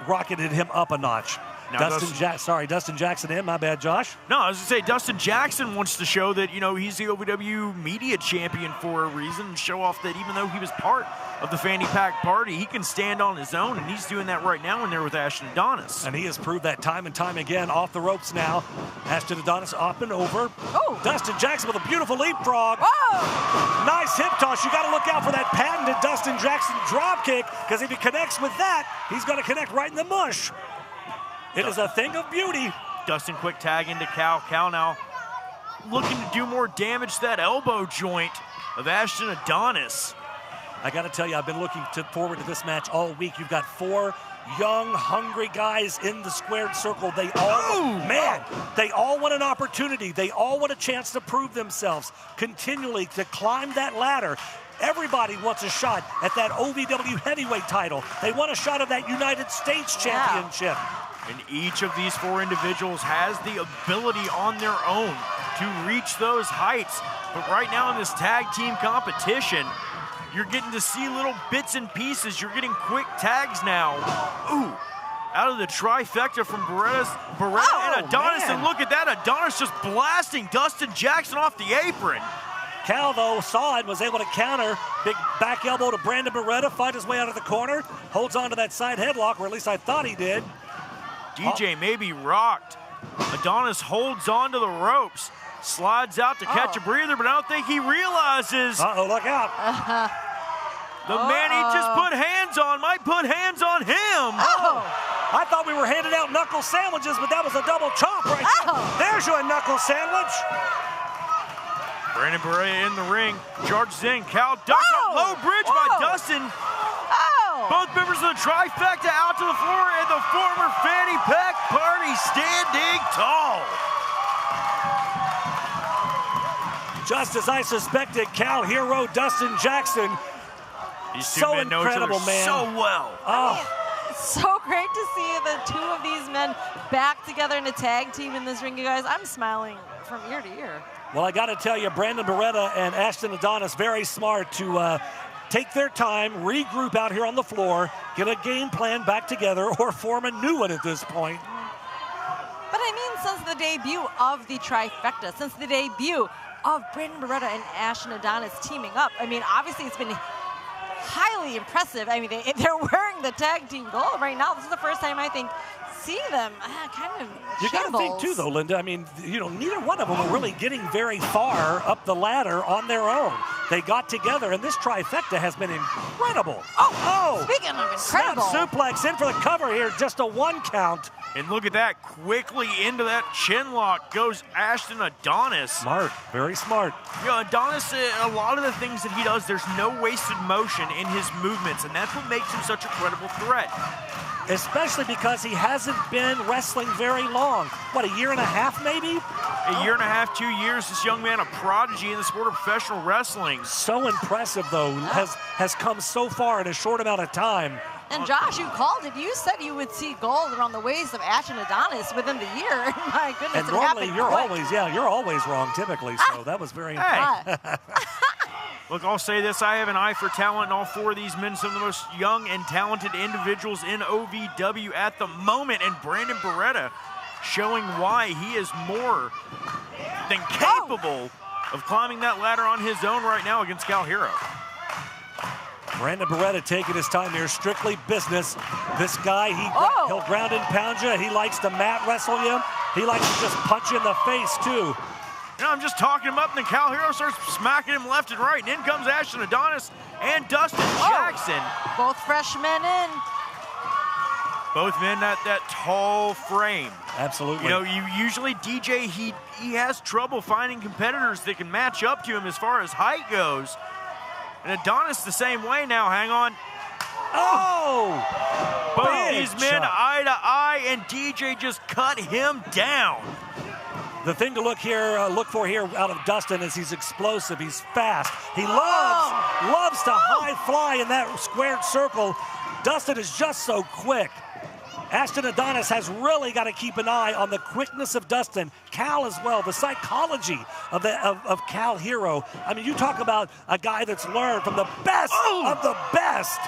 rocketed him up a notch. Now, Dustin Jackson in. My bad, Josh. No, I was going to say Dustin Jackson wants to show that, he's the OVW media champion for a reason, and show off that even though he was part of the Fanny Pack party, he can stand on his own, and he's doing that right now when they're with Ashton Adonis. And he has proved that time and time again. Off the ropes now. Ashton Adonis up and over. Oh. Dustin Jackson with a beautiful leapfrog. Whoa. Nice hip toss. You got to look out for that patented Dustin Jackson drop kick, because if he connects with that, he's going to connect right in the mush. It is a thing of beauty. Dustin quick tag into Cal. Cal now looking to do more damage to that elbow joint of Ashton Adonis. I got to tell you, I've been looking forward to this match all week. You've got 4 young, hungry guys in the squared circle. They all want an opportunity. They all want a chance to prove themselves continually, to climb that ladder. Everybody wants a shot at that OVW heavyweight title. They want a shot of that United States championship. And each of these 4 individuals has the ability on their own to reach those heights. But right now in this tag team competition, you're getting to see little bits and pieces. You're getting quick tags now. Ooh, out of the trifecta from Beretta and Adonis. Man. And look at that, Adonis just blasting Dustin Jackson off the apron. Cal, though, saw it, was able to counter. Big back elbow to Brandon Beretta, fight his way out of the corner. Holds on to that side headlock, or at least I thought he did. DJ may be rocked. Adonis holds on to the ropes. Slides out to catch a breather, but I don't think he realizes. Uh-oh, look out. The man he just put hands on might put hands on him. Oh. I thought we were handing out knuckle sandwiches, but that was a double chop right there. There's your knuckle sandwich. Brandon Beretta in the ring. Charges in. Cal ducks out. Low bridge by Dustin. Both members of the trifecta out to the floor, and the former Fanny Pack party standing tall. Just as I suspected, Cal hero Dustin Jackson. These two so men know each incredible, other man. so well. So great to see the 2 of these men back together in a tag team in this ring, you guys. I'm smiling from ear to ear. Well, I got to tell you, Brandon Beretta and Ashton Adonis, very smart to take their time, regroup out here on the floor, get a game plan back together, or form a new one at this point. But I mean, since the debut of the trifecta, since the debut of Brandon Beretta and Ashton Adonis teaming up, I mean, obviously it's been highly impressive. I mean, they're wearing the tag team gold right now. This is the first time I think seeing them kind of You got to think too, though, Linda. I mean, neither one of them are really getting very far up the ladder on their own. They got together, and this trifecta has been incredible. Oh! Speaking of incredible. Snap suplex in for the cover here, just a 1 count. And look at that, quickly into that chin lock goes Ashton Adonis. Smart, very smart. Adonis, a lot of the things that he does, there's no wasted motion in his movements, and that's what makes him such a credible threat. Especially because he hasn't been wrestling very long. What, a year and a half maybe? A year and a half, 2 years, this young man a prodigy in the sport of professional wrestling. So impressive, though, has come so far in a short amount of time. And Josh, you called it. You said you would see gold around the waist of Ashton Adonis within the year. My goodness, and normally you're always wrong typically, so that was very Look, I'll say this, I have an eye for talent in all 4 of these men, some of the most young and talented individuals in OVW at the moment, and Brandon Beretta showing why he is more than capable of climbing that ladder on his own right now against Cal Hero. Brandon Beretta taking his time here, strictly business. This guy, he'll ground and pound you. He likes to mat wrestle you. He likes to just punch you in the face, too. I'm just talking him up, and then Cal Hero starts smacking him left and right. And in comes Ashton Adonis and Dustin Jackson. Both freshmen in. Both men that tall frame. Absolutely. You usually DJ, he has trouble finding competitors that can match up to him as far as height goes. And Adonis the same way now. Hang on. Both these men eye to eye, and DJ just cut him down. The thing to look for here out of Dustin is he's explosive, he's fast. He loves to high fly in that squared circle. Dustin is just so quick. Ashton Adonis has really got to keep an eye on the quickness of Dustin. Cal as well, the psychology of Cal Hero. I mean, you talk about a guy that's learned from the best of the best.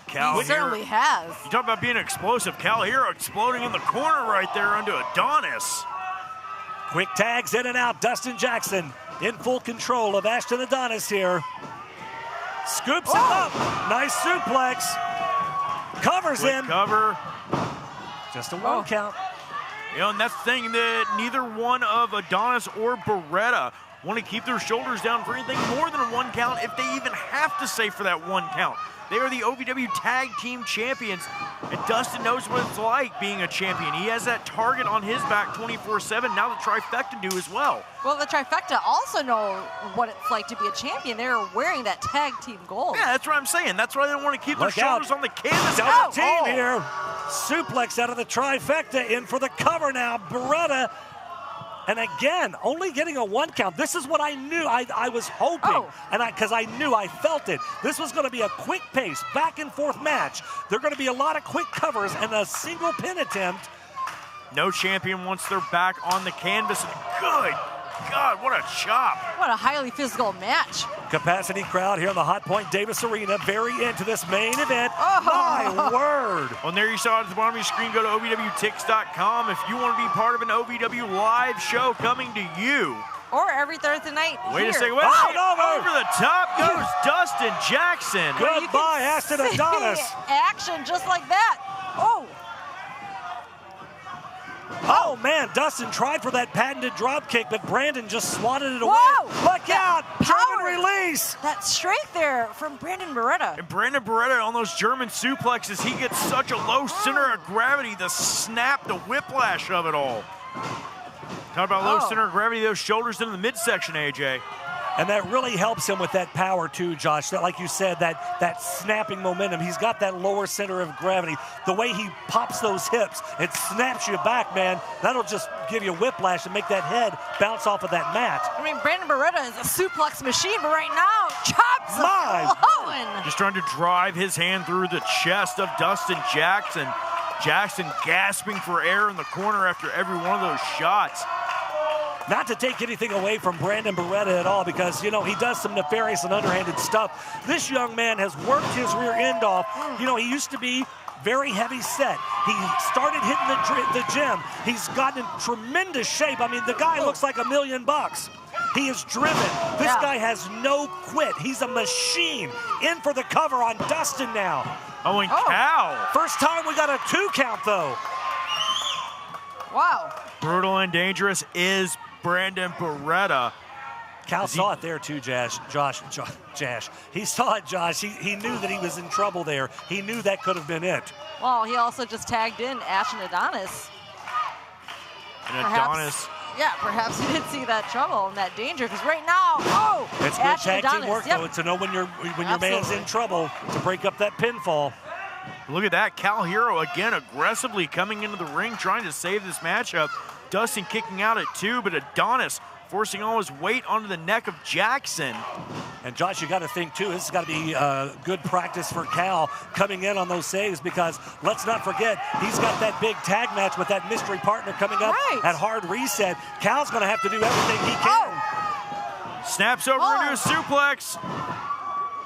Cal He certainly Hero. has. You talk about being explosive. Cal Hero exploding in the corner right there onto Adonis. Quick tags in and out. Dustin Jackson in full control of Ashton Adonis here. Scoops him up. Nice suplex. Covers Quick him. Cover. Just a 1 count. You know, and that's the thing that neither one of Adonis or Beretta want to keep their shoulders down for anything more than a 1 count if they even have to say for that 1 count. They are the OVW Tag Team Champions, and Dustin knows what it's like being a champion. He has that target on his back 24/7. Now the Trifecta do as well. Well, the Trifecta also know what it's like to be a champion. They're wearing that tag team gold. Yeah, that's what I'm saying. That's why they don't want to keep their shoulders on the canvas. Double team here. Suplex out of the Trifecta, in for the cover now. Beretta. And again, only getting a 1 count. This is what I knew. I was hoping, because I knew, I felt it. This was going to be a quick pace, back and forth match. There are going to be a lot of quick covers and a single pin attempt. No champion wants their back on the canvas. Good God, what a chop. What a highly physical match. Capacity crowd here in the Hot Point Davis Arena, very into this main event. My word. Well, there you saw it at the bottom of your screen. Go to OVWTix.com if you want to be part of an OVW live show coming to you. Or every Thursday night. Wait a second. Over the top goes Dustin Jackson. Goodbye, Ashton Adonis. Action just like that. Oh, man, Dustin tried for that patented drop kick, but Brandon just swatted it away. Whoa! Look out! German release! That strength there from Brandon Beretta. And Brandon Beretta on those German suplexes, he gets such a low center of gravity, the snap, the whiplash of it all. Talk about low center of gravity, those shoulders into the midsection, AJ. And that really helps him with that power too, Josh. That, like you said, that snapping momentum. He's got that lower center of gravity. The way he pops those hips, it snaps you back, man. That'll just give you a whiplash and make that head bounce off of that mat. I mean, Brandon Beretta is a suplex machine, but right now, chops flowing. Just trying to drive his hand through the chest of Dustin Jackson. Jackson gasping for air in the corner after every one of those shots. Not to take anything away from Brandon Beretta at all, because, you know, he does some nefarious and underhanded stuff. This young man has worked his rear end off. You know, he used to be very heavy set. He started hitting the gym. He's gotten in tremendous shape. I mean, the guy looks like $1 million. He is driven. This guy has no quit. He's a machine. In for the cover on Dustin now. Oh, and Cal. First time we got a 2 count, though. Wow. Brutal and dangerous is Brandon Beretta. Cal saw it there too, Josh. He saw it, Josh. He knew that he was in trouble there. He knew that could have been it. Well, he also just tagged in Ashton Adonis. And Adonis. Perhaps he did see that trouble and that danger, because right now, it's good tag team work, though, to know when your man's in trouble to break up that pinfall. Look at that. Cal Hero again aggressively coming into the ring, trying to save this matchup. Dustin kicking out at 2, but Adonis forcing all his weight onto the neck of Jackson. And Josh, you got to think too, this has got to be good practice for Cal coming in on those saves, because let's not forget, he's got that big tag match with that mystery partner coming up at Hard Reset. Cal's going to have to do everything he can. Snaps over into a suplex.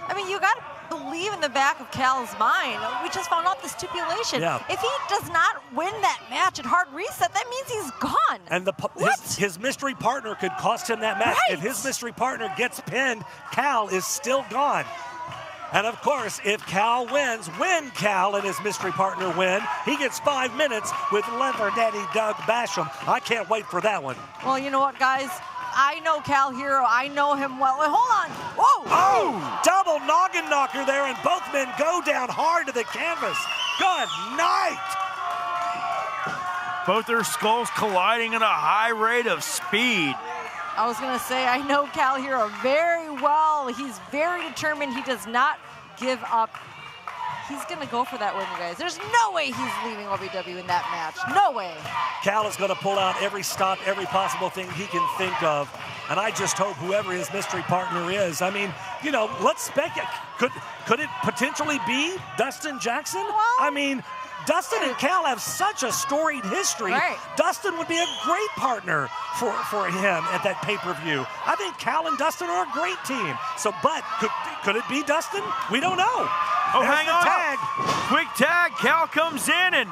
I mean, you got to believe in the back of Cal's mind. We just found out the stipulation. Yeah. If he does not win that match at Hard Reset, that means he's gone. And his mystery partner could cost him that match. If his mystery partner gets pinned, Cal is still gone. And of course, if Cal wins, when Cal and his mystery partner win, he gets 5 minutes with Leather Daddy Doug Basham. I can't wait for that one. Well, you know what, guys? I know Cal Hero. I know him well. Wait, hold on. Whoa! Oh! Double noggin knocker there, and both men go down hard to the canvas. Good night! Both their skulls colliding at a high rate of speed. I was going to say, I know Cal Hero very well. He's very determined. He does not give up. He's going to go for that win, you guys. There's no way he's leaving OVW in that match. No way. Cal is going to pull out every stop, every possible thing he can think of. And I just hope whoever his mystery partner is, I mean, you know, let's speculate. Could it potentially be Dustin Jackson? I mean, Dustin and Cal have such a storied history. Dustin would be a great partner for him at that pay-per-view. I think Cal and Dustin are a great team. So, but could it be Dustin? We don't know. Oh, hang on. Tag. Quick tag. Cal comes in, and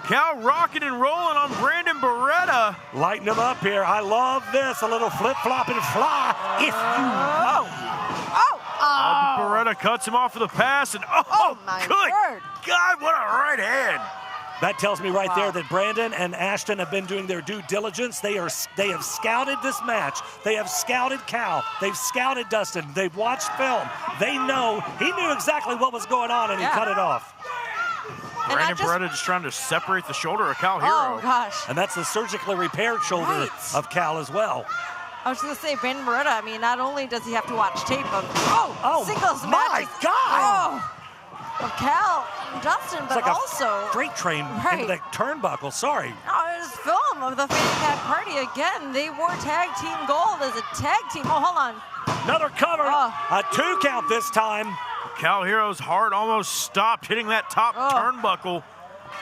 Cal rocking and rolling on Brandon Beretta. Lighten him up here. I love this. A little flip-flop and fly. If you Beretta cuts him off with a pass, and good God, what a right hand. That tells me right there that Brandon and Ashton have been doing their due diligence. They have scouted this match. They have scouted Cal. They've scouted Dustin. They've watched film. They know. He knew exactly what was going on, and he cut it off. Brandon Beretta just trying to separate the shoulder of Cal Hero. Oh, gosh. And that's the surgically repaired shoulder of Cal as well. I was going to say, Brandon Beretta, I mean, not only does he have to watch tape of singles my matches. God! Of Cal and Dustin, but it's like also a freight train into the turnbuckle. Sorry. Oh, there's film of the Fanny Pack Party again. They wore tag team gold as a tag team. Oh, hold on. Another cover. A 2 count this time. Cal Hero's heart almost stopped hitting that top turnbuckle.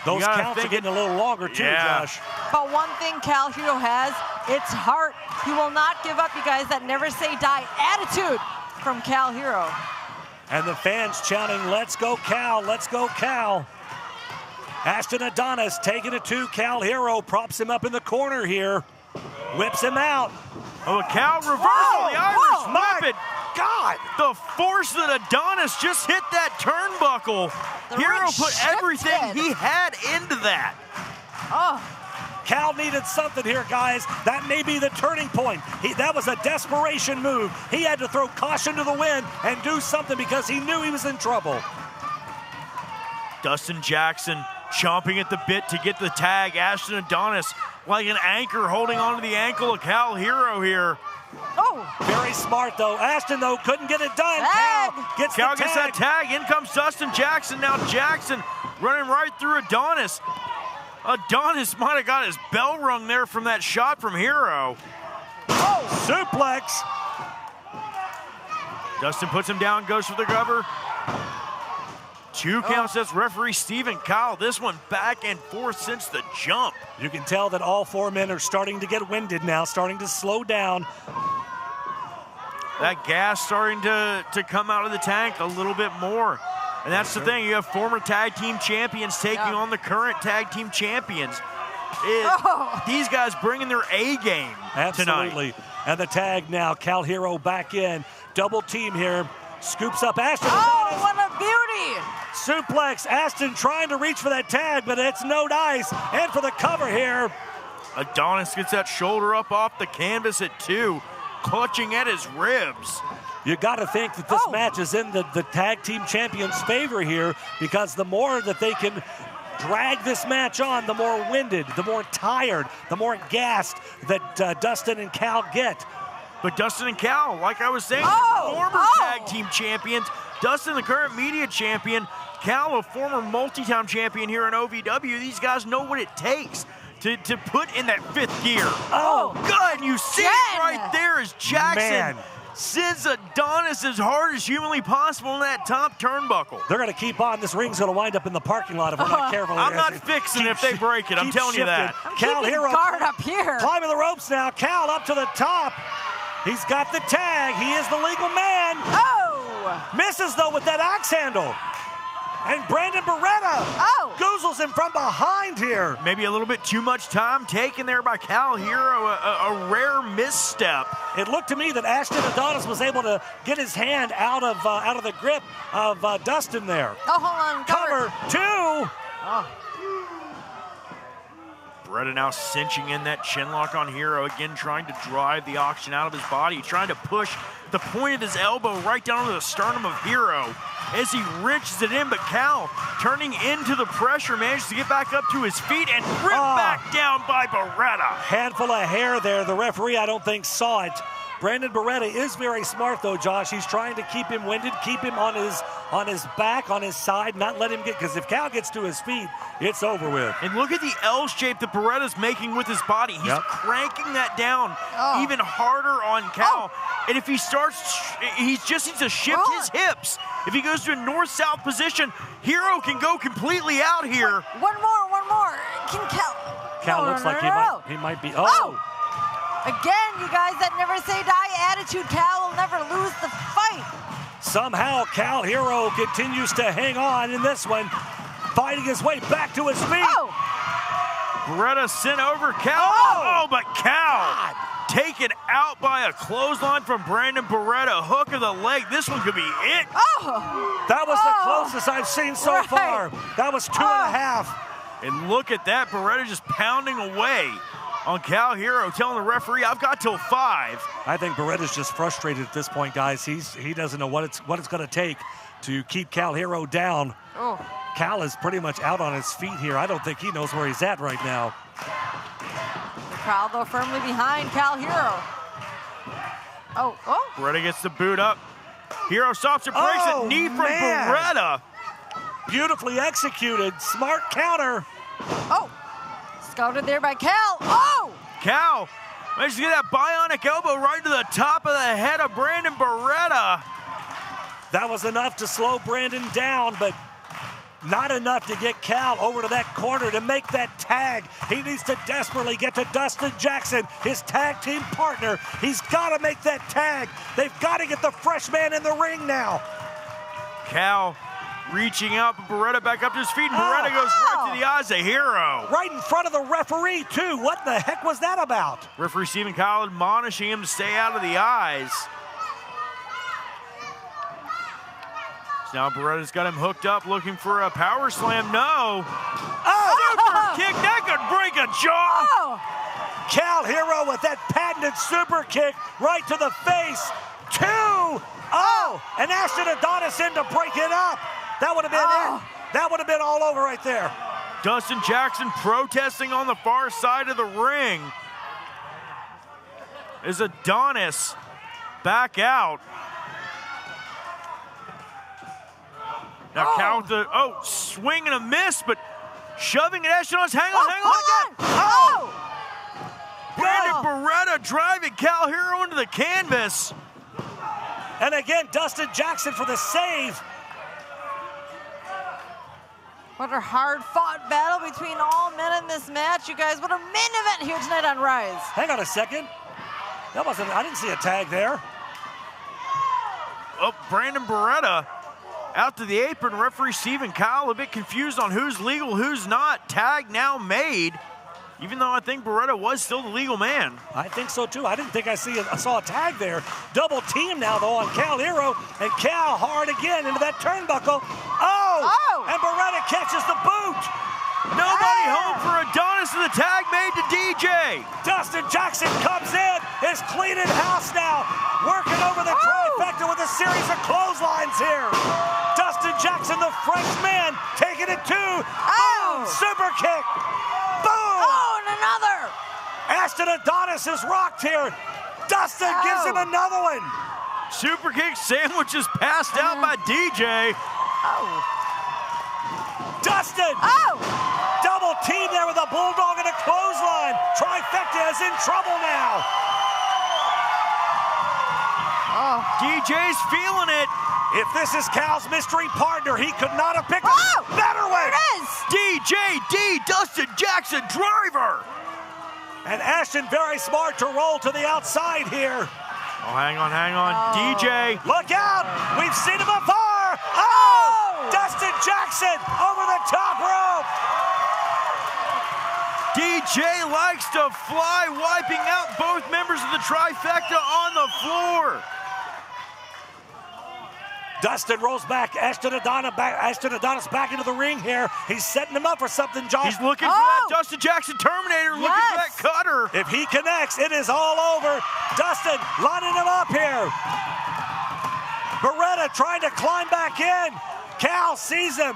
Those counts are getting a little longer too, Josh. But one thing Cal Hero has, it's heart. He will not give up, you guys. That never say die attitude from Cal Hero. And the fans chanting, "Let's go Cal, let's go Cal." Ashton Adonis taking it to Cal Hero, props him up in the corner here, whips him out. Oh, a Cal reversal, the Irish whip. God! The force that Adonis just hit that turnbuckle. Hero put everything he had into that. Cal needed something here, guys. That may be the turning point. That was a desperation move. He had to throw caution to the wind and do something because he knew he was in trouble. Dustin Jackson chomping at the bit to get the tag. Ashton Adonis like an anchor holding onto the ankle of Cal Hero here. Very smart, though. Ashton, though, couldn't get it done. Cal gets that tag. In comes Dustin Jackson. Now Jackson running right through Adonis. Adonis might have got his bell rung there from that shot from Hero. Suplex. Dustin puts him down, goes for the cover. 2 counts, that's referee Stephen Kyle. This one back and forth since the jump. You can tell that all 4 men are starting to get winded now, starting to slow down. That gas starting to come out of the tank a little bit more. And that's the thing, you have former tag team champions taking on the current tag team champions. These guys bringing their A game Absolutely. tonight. And the tag now, Cal Hero back in. Double team here. Scoops up Ashton. What a beauty! Suplex. Ashton trying to reach for that tag, but it's no dice. And for the cover here. Adonis gets that shoulder up off the canvas at 2, clutching at his ribs. You got to think that this match is in the tag team champions' favor here, because the more that they can drag this match on, the more winded, the more tired, the more gassed that Dustin and Cal get. But Dustin and Cal, like I was saying, former tag team champions. Dustin, the current media champion. Cal, a former multi-time champion here in OVW. These guys know what it takes to put in that 5th gear. Good. You see it right there as Jackson sends Adonis as hard as humanly possible in that top turnbuckle. They're going to keep on. This ring's going to wind up in the parking lot if we're not careful. I'm not fixing if they break it. I'm telling you that. Cal Hero guard up here. Climbing the ropes now. Cal up to the top. He's got the tag. He is the legal man. Misses, though, with that axe handle. And Brandon Beretta goozles him from behind here. Maybe a little bit too much time taken there by Cal Hero. A rare misstep. It looked to me that Ashton Adonis was able to get his hand out of the grip of Dustin there. Hold on. Cover 2. Beretta now cinching in that chin lock on Hero, again trying to drive the oxygen out of his body, trying to push the point of his elbow right down to the sternum of Hero as he wrenches it in, but Cal, turning into the pressure, manages to get back up to his feet and ripped back down by Beretta. Handful of hair there. The referee, I don't think, saw it. Brandon Beretta is very smart, though, Josh. He's trying to keep him winded, keep him on his back, on his side, not let him get, because if Cal gets to his feet, it's over with. And look at the L shape that Beretta's making with his body. He's cranking that down even harder on Cal. And if he starts, he just needs to shift his hips. If he goes to a north-south position, Hero can go completely out here. One more. Can Cal? Cal looks like he might be. Again, you guys, that never say die attitude. Cal will never lose the fight. Somehow Cal Hero continues to hang on in this one, fighting his way back to his feet. Beretta sent over Cal. Oh, but Cal taken out by a clothesline from Brandon Beretta. Hook of the leg. This one could be it. That was the closest I've seen so far. That was 2.5. And look at that. Beretta just pounding away on Cal Hero, telling the referee, I've got till 5. I think Beretta's just frustrated at this point, guys. He doesn't know what it's going to take to keep Cal Hero down. Cal is pretty much out on his feet here. I don't think he knows where he's at right now. The crowd, though, firmly behind Cal Hero. Beretta gets the boot up. Hero stops and breaks a knee from Beretta. Beautifully executed. Smart counter. Scouted there by Cal. Cal managed to get that bionic elbow right to the top of the head of Brandon Beretta. That was enough to slow Brandon down, but not enough to get Cal over to that corner to make that tag. He needs to desperately get to Dustin Jackson, his tag team partner. He's got to make that tag. They've got to get the fresh man in the ring now. Cal reaching out, but Beretta back up to his feet, and Beretta goes right to the eyes of Hero. Right in front of the referee, too. What the heck was that about? Referee Stephen Kyle admonishing him to stay out of the eyes. So now Beretta's got him hooked up, looking for a power slam. No. Super kick, that could break a jaw. Cal Hero with that patented super kick right to the face. 2. And Ashton Adonis in to break it up. That would have been it. That would have been all over right there. Dustin Jackson protesting on the far side of the ring. Is Adonis back out? Now count the, swing and a miss, but shoving it. Ashton Adonis, hang on. Brandon Beretta driving Cal Hero into the canvas. And again, Dustin Jackson for the save. What a hard-fought battle between all men in this match, you guys. What a main event here tonight on Rise. Hang on a second. I didn't see a tag there. Brandon Beretta out to the apron. Referee Stephen Kyle a bit confused on who's legal, who's not. Tag now made, even though I think Beretta was still the legal man. I think so too. I didn't think I saw a tag there. Double team now though on Cal Hero, and Cal hard again into that turnbuckle. And Beretta catches the boot. Nobody home for Adonis, and the tag made to DJ. Dustin Jackson comes in, is cleaning house now, working over the trifecta with a series of clotheslines here. Dustin Jackson, the French man, taking it to boom, super kick. Boom! And another! Ashton Adonis is rocked here. Dustin gives him another one. Super kick sandwich is passed out by DJ. Dustin! Double team there with a bulldog and a clothesline. Trifecta is in trouble now. DJ's feeling it. If this is Cal's mystery partner, he could not have picked a better way. It is! DJ Dustin Jackson driver. And Ashton very smart to roll to the outside here. Hang on. DJ. Look out! We've seen him before! Dustin Jackson over the top rope! DJ likes to fly, wiping out both members of the trifecta on the floor. Dustin rolls back. Ashton Adonis back into the ring here. He's setting him up for something, Josh. He's looking for that Dustin Jackson Terminator, looking for that cutter. If he connects, it is all over. Dustin lining him up here. Beretta trying to climb back in. Cal sees him.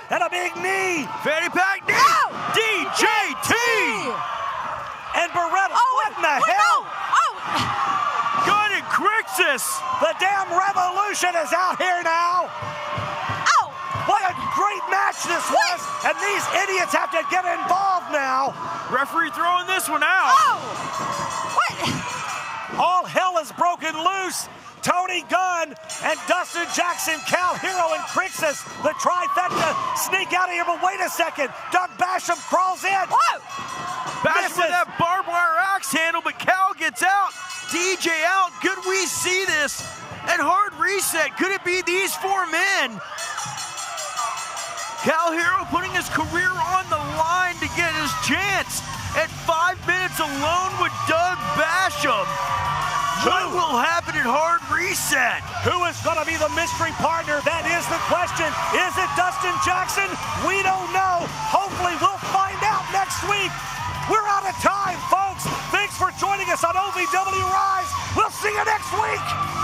And a big knee. Fanny pack knee. DJT. And Beretta, what in the hell? Gun and Crixus. The damn Revolution is out here now. What a great match this was. And these idiots have to get involved now. Referee throwing this one out. All hell is broken loose. Tony Gunn and Dustin Jackson, Cal Hero and Crixus, the trifecta, sneak out of here, but wait a second. Doug Basham crawls in. Basham with that barbed wire axe handle, but Cal gets out. DJ out. Could we see this at Hard Reset? Could it be these four men? Cal Hero putting his career on the line to get his chance at 5 minutes alone with Doug Basham. What will happen at Hard Reset? Who is going to be the mystery partner? That is the question. Is it Dustin Jackson? We don't know. Hopefully we'll find out next week. We're out of time, folks. Thanks for joining us on OVW Rise. We'll see you next week.